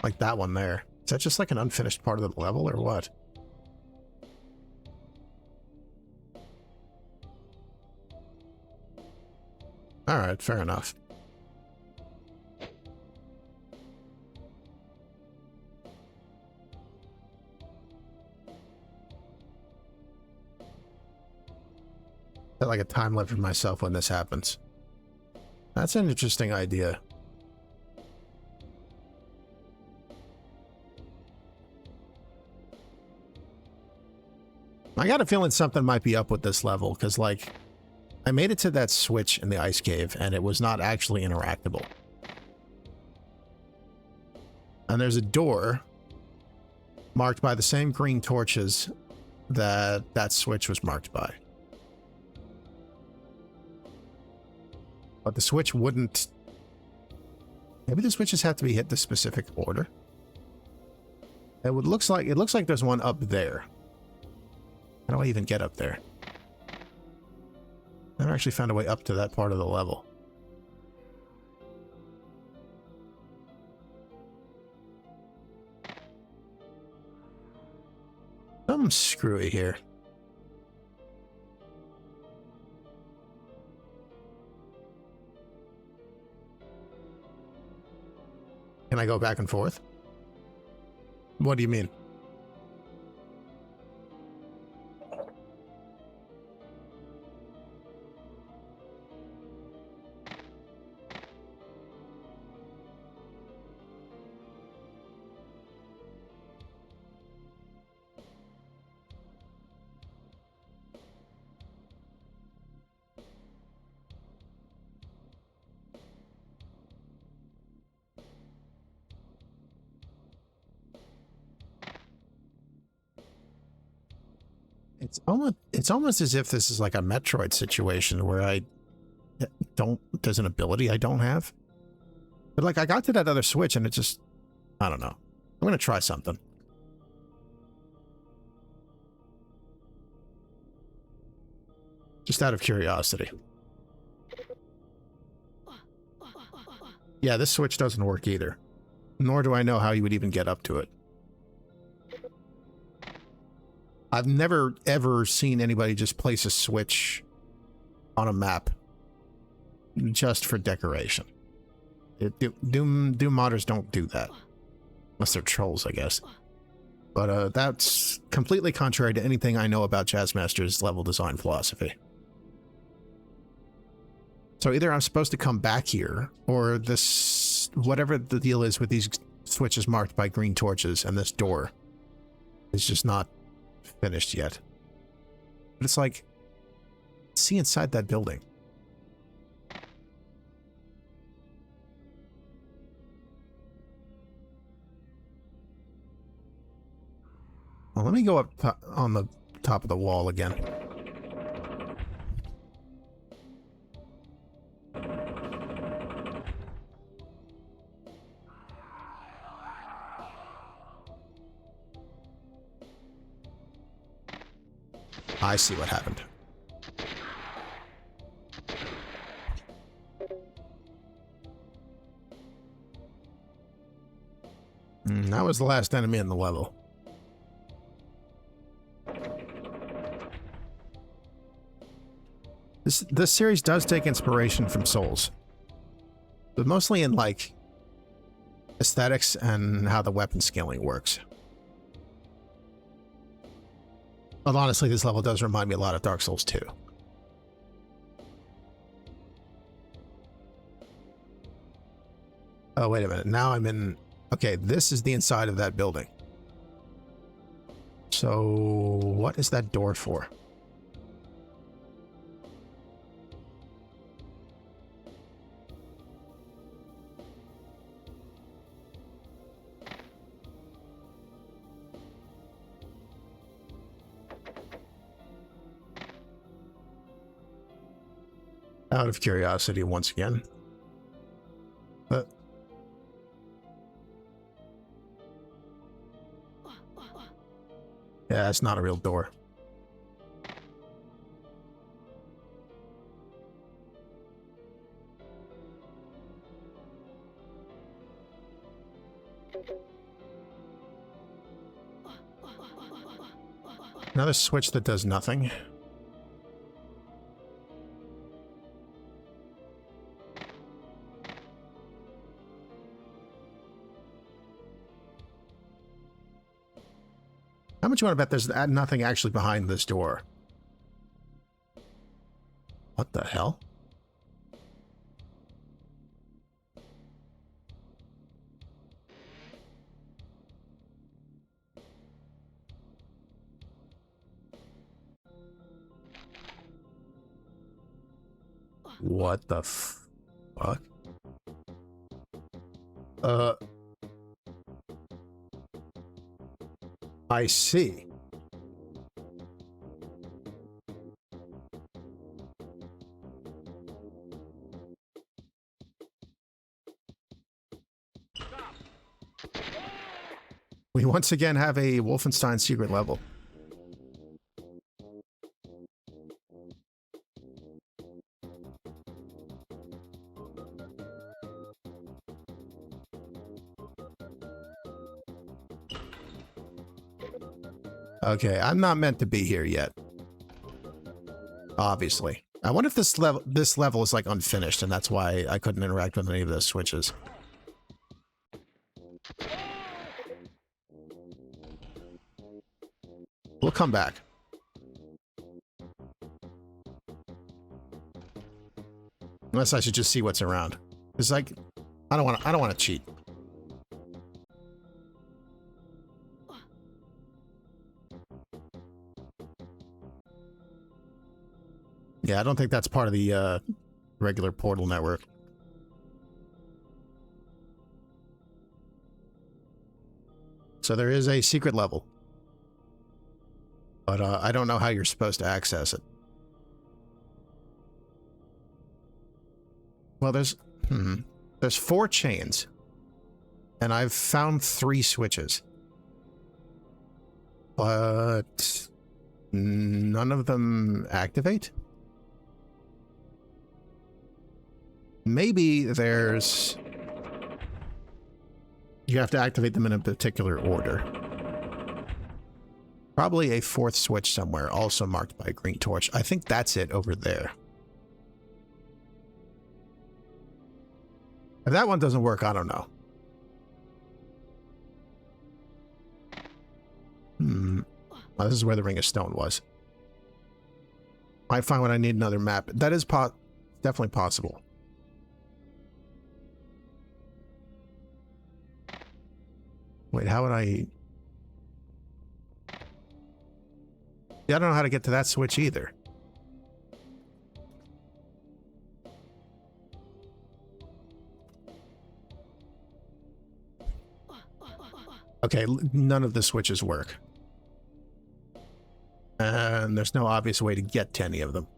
Like that one there. Is that just like an unfinished part of the level or what? Alright, fair enough. Like a time limit for myself when this happens. That's an interesting idea. I got a feeling something might be up with this level, because, like, I made it to that switch in the ice cave, and it was not actually interactable. And there's a door marked by the same green torches that that switch was marked by. But the switch wouldn't... Maybe the switches have to be hit the specific order. It looks like there's one up there. How do I even get up there? Never actually found a way up to that part of the level. Something screwy here. Can I go back and forth? What do you mean? It's almost as if this is like a Metroid situation where there's an ability I don't have. But like I got to that other switch and it just, I don't know. I'm going to try something. Just out of curiosity. Yeah, this switch doesn't work either. Nor do I know how you would even get up to it. I've never, ever seen anybody just place a switch on a map just for decoration. Doom modders don't do that. Unless they're trolls, I guess. But that's completely contrary to anything I know about Jazzmaster's level design philosophy. So either I'm supposed to come back here, or this, whatever the deal is with these switches marked by green torches and this door is just not finished yet. But it's like, see inside that building. Well, let me go up on the top of the wall again. I see what happened. That was the last enemy in the level. This series does take inspiration from Souls, but mostly in, like, aesthetics and how the weapon scaling works. But honestly, this level does remind me a lot of Dark Souls 2. Oh, wait a minute. Now I'm in... Okay, this is the inside of that building. So, what is that door for? Out of curiosity, once again. But yeah, it's not a real door. Another switch that does nothing. How much you want to bet there's nothing actually behind this door? What the hell? What the fuck? I see. We once again have a Wolfenstein secret level. Okay, I'm not meant to be here yet. Obviously. I wonder if this level is like unfinished and that's why I couldn't interact with any of those switches. We'll come back. Unless I should just see what's around. It's like I don't want to cheat. Yeah, I don't think that's part of the regular portal network. So there is a secret level. But I don't know how you're supposed to access it. Well, there's 4 chains. And I've found 3 switches. But none of them activate? Maybe there's... You have to activate them in a particular order. Probably a 4th switch somewhere, also marked by a green torch. I think that's it over there. If that one doesn't work, I don't know. Well, this is where the Ring of Stone was. Might find when I need another map. That is definitely possible. Wait, how would I... Yeah, I don't know how to get to that switch either. Okay, none of the switches work. And there's no obvious way to get to any of them.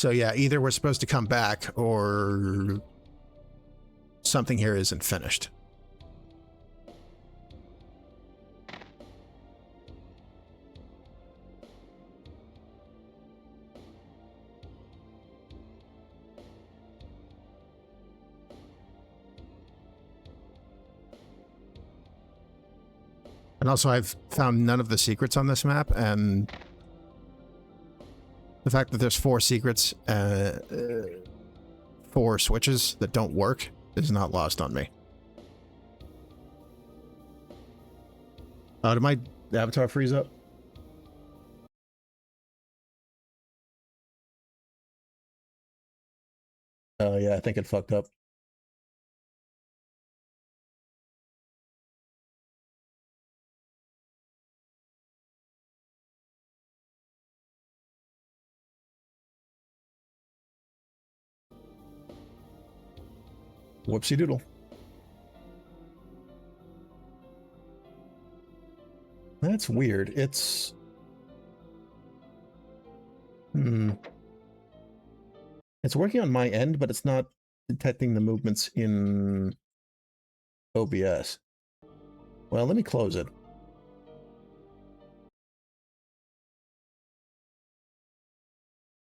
So yeah, either we're supposed to come back or something here isn't finished. And also, I've found none of the secrets on this map, and the fact that there's 4 secrets, 4 switches that don't work is not lost on me. Oh, did my avatar freeze up? Oh, yeah, I think it fucked up. Whoopsie doodle. That's weird. It's... It's working on my end, but it's not detecting the movements in OBS. Well, let me close it.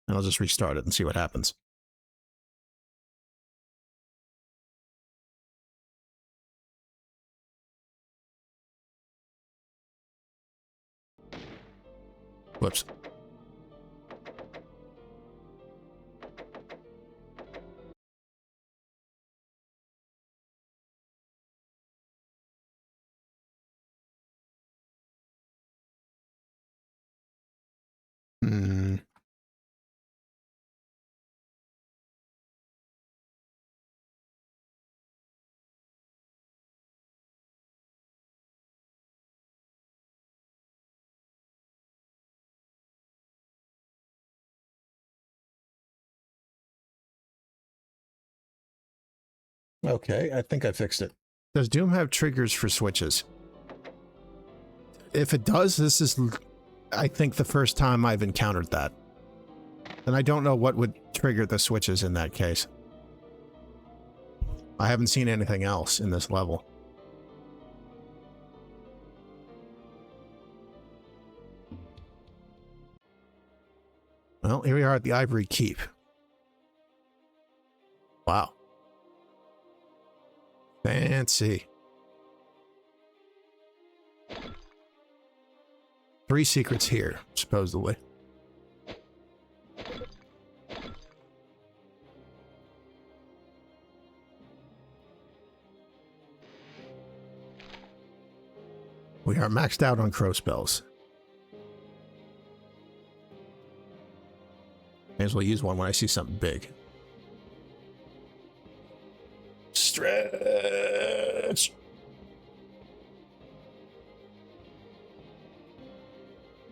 And I'll just restart it and see what happens. Whoops. Okay, I think I fixed it. Does Doom have triggers for switches? If it does, this is, I think, the first time I've encountered that. And I don't know what would trigger the switches in that case. I haven't seen anything else in this level. Well, here we are at the Ivory Keep. Wow. Fancy. 3 secrets here, supposedly. We are maxed out on crow spells. May as well use one when I see something big. Stretch!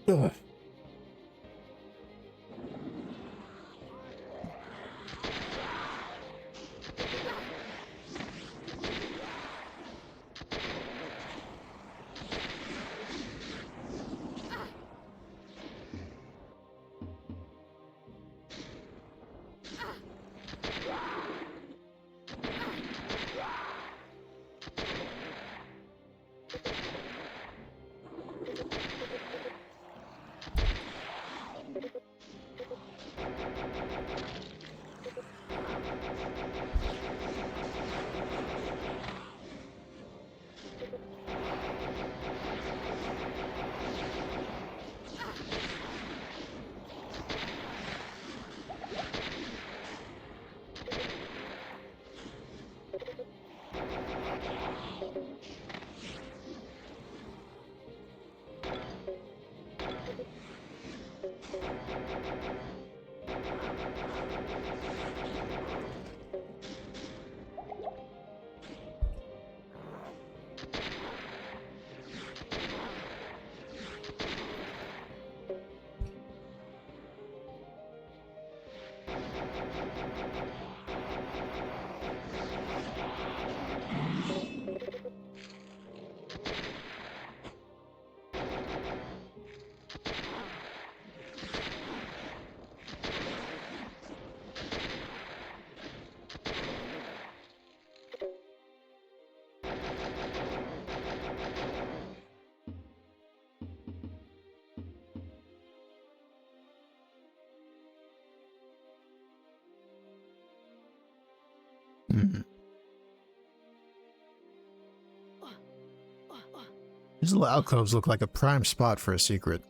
Ugh. These little alcoves look like a prime spot for a secret.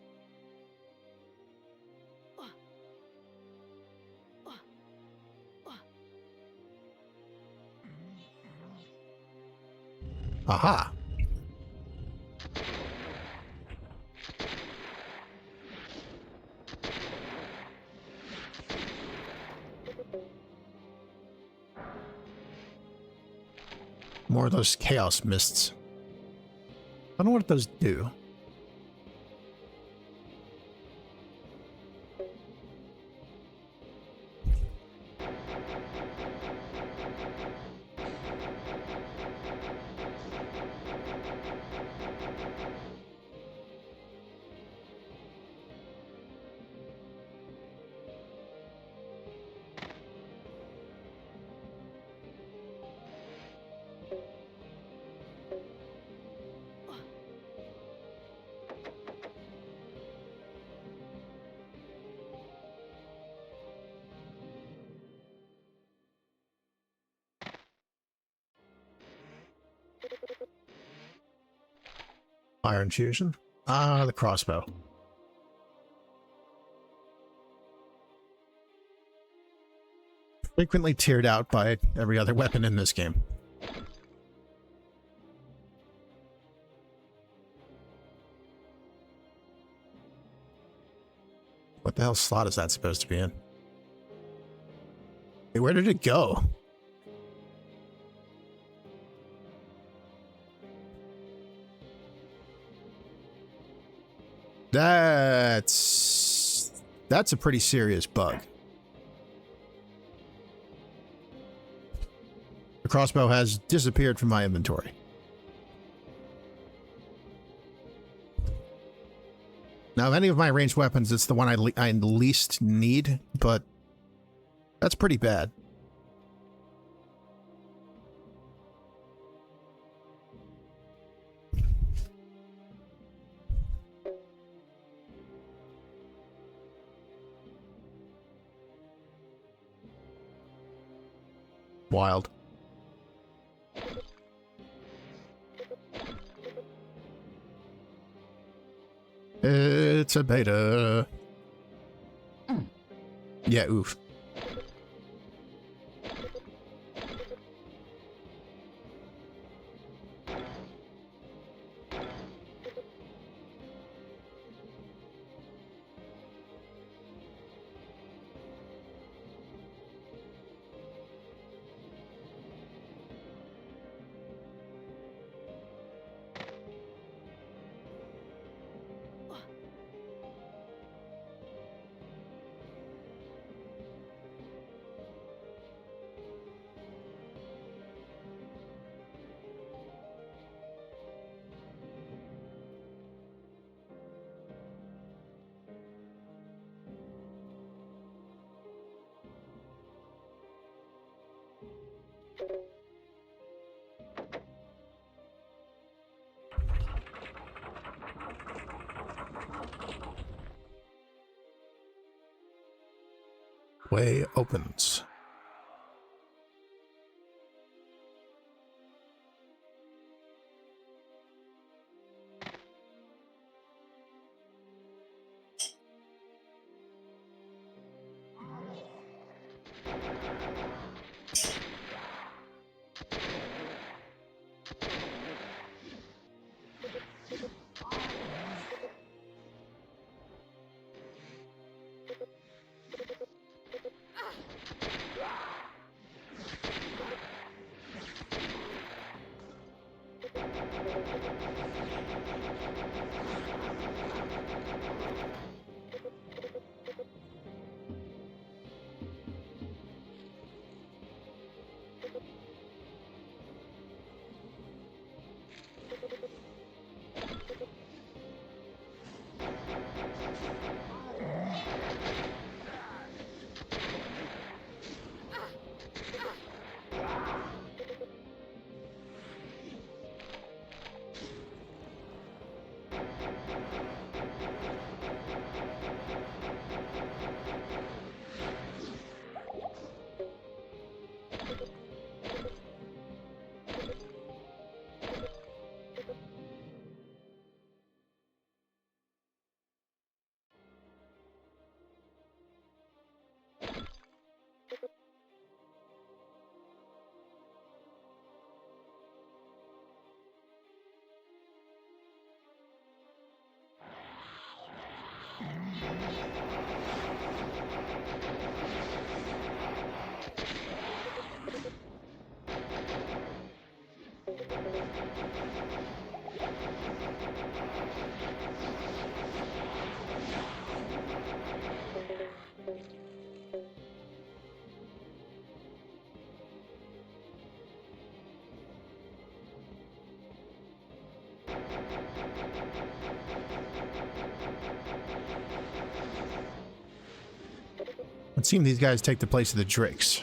Aha! More of those chaos mists. I don't know what those do. Iron fusion. Ah, the crossbow. Frequently tiered out by every other weapon in this game. What the hell slot is that supposed to be in? Hey, where did it go? That's a pretty serious bug. The crossbow has disappeared from my inventory. Now, of any of my ranged weapons, it's the one I least need, but that's pretty bad. Wild. It's a beta. Yeah, oof. Way opens. It seemed these guys take the place of the Drakes.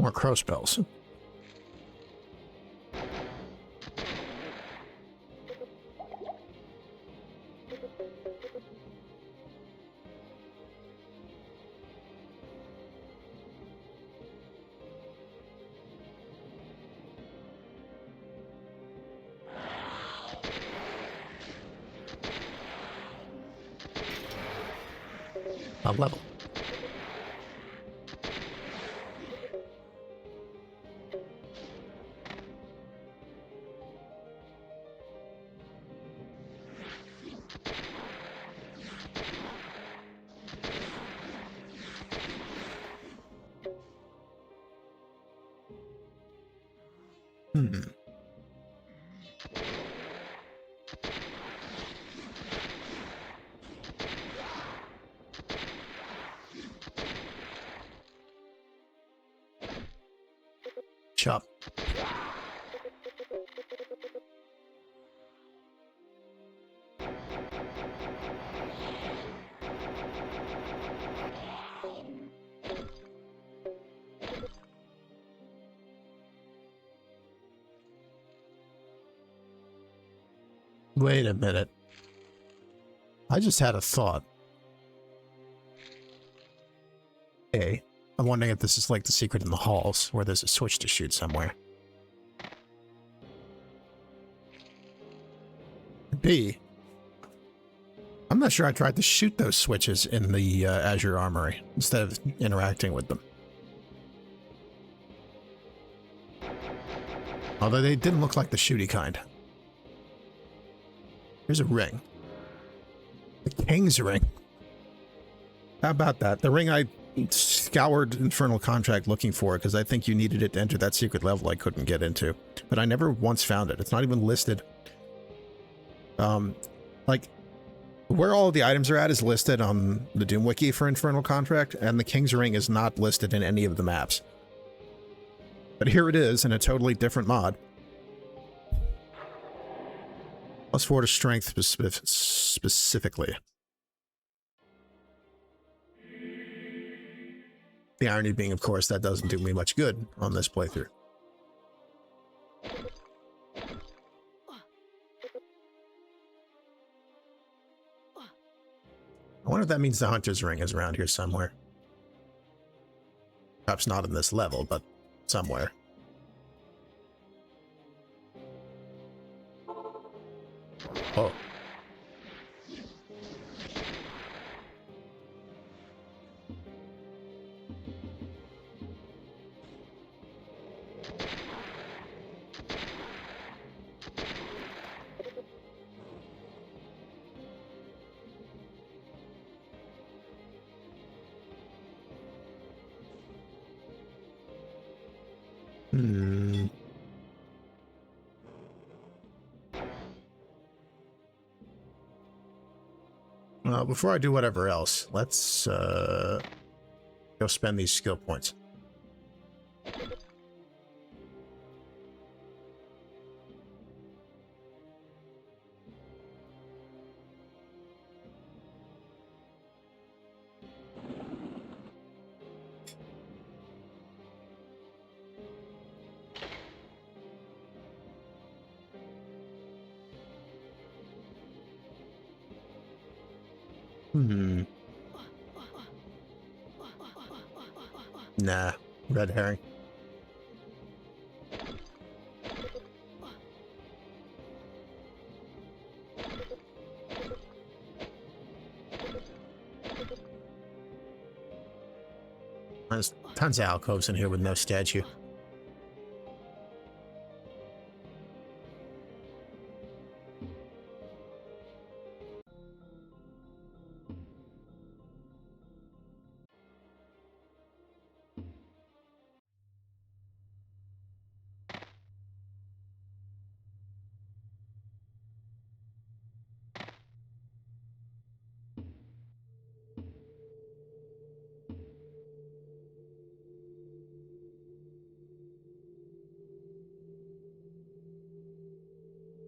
More crow spells. A level. Chop. Wait a minute. I just had a thought. A, I'm wondering if this is like the secret in the halls, where there's a switch to shoot somewhere. B, I'm not sure I tried to shoot those switches in the Azure Armory, instead of interacting with them. Although they didn't look like the shooty kind. Here's a ring. The King's Ring. How about that? The ring I scoured Infernal Contract looking for because I think you needed it to enter that secret level I couldn't get into. But I never once found it. It's not even listed. Like, where all of the items are at is listed on the Doom Wiki for Infernal Contract, and the King's Ring is not listed in any of the maps. But here it is in a totally different mod. +4 to strength specifically. The irony being, of course, that doesn't do me much good on this playthrough. I wonder if that means the Hunter's Ring is around here somewhere. Perhaps not in this level, but somewhere. Oh. Well, before I do whatever else, let's go spend these skill points. Nah, red herring. There's tons of alcoves in here with no statue.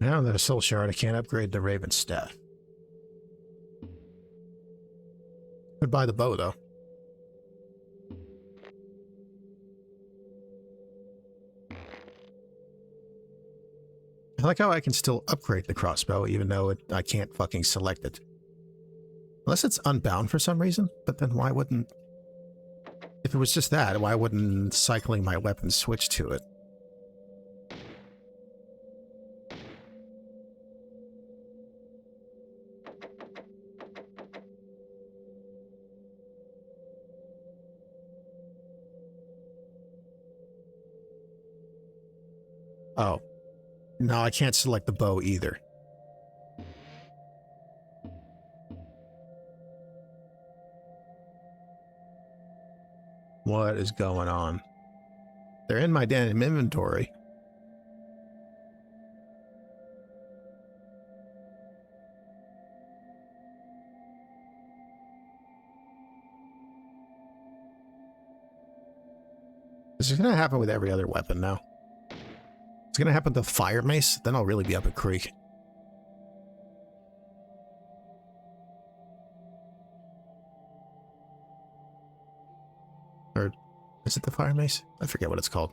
Now that a soul shard, I can't upgrade the Raven staff. Could buy the bow, though. I like how I can still upgrade the crossbow, even though I can't fucking select it. Unless it's unbound for some reason, but then why wouldn't... If it was just that, why wouldn't cycling my weapon switch to it? Oh. No, I can't select the bow either. What is going on? They're in my damn inventory. This is going to happen with every other weapon now. It's going to happen to Fire Mace, then I'll really be up a creek. Or is it the Fire Mace? I forget what it's called.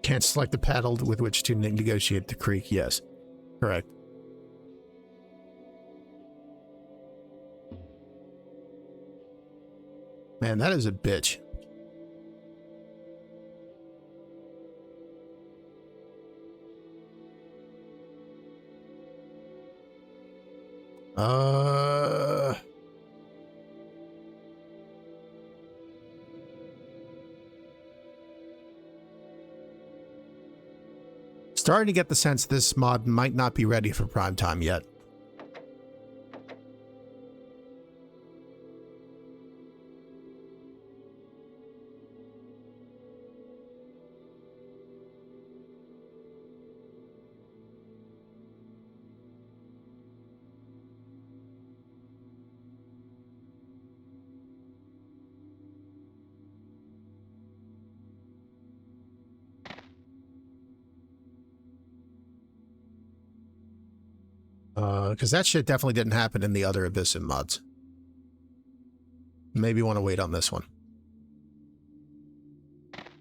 Can't select the paddle with which to negotiate the creek. Yes, correct. Man, that is a bitch. Starting to get the sense this mod might not be ready for prime time yet. Because that shit definitely didn't happen in the other Abysm mods. Maybe want to wait on this one.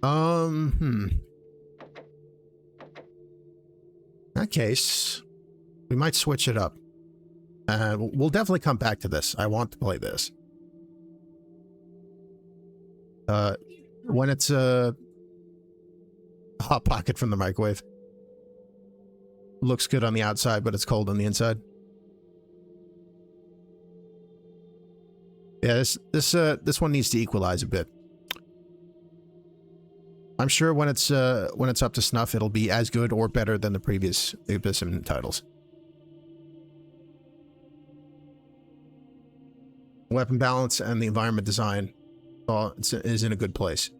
In that case, we might switch it up. We'll definitely come back to this. I want to play this. When it's a hot pocket from the microwave. Looks good on the outside, but it's cold on the inside. Yeah, this one needs to equalize a bit. I'm sure when it's up to snuff, it'll be as good or better than the previous Abysm titles. Weapon balance and the environment design is in a good place.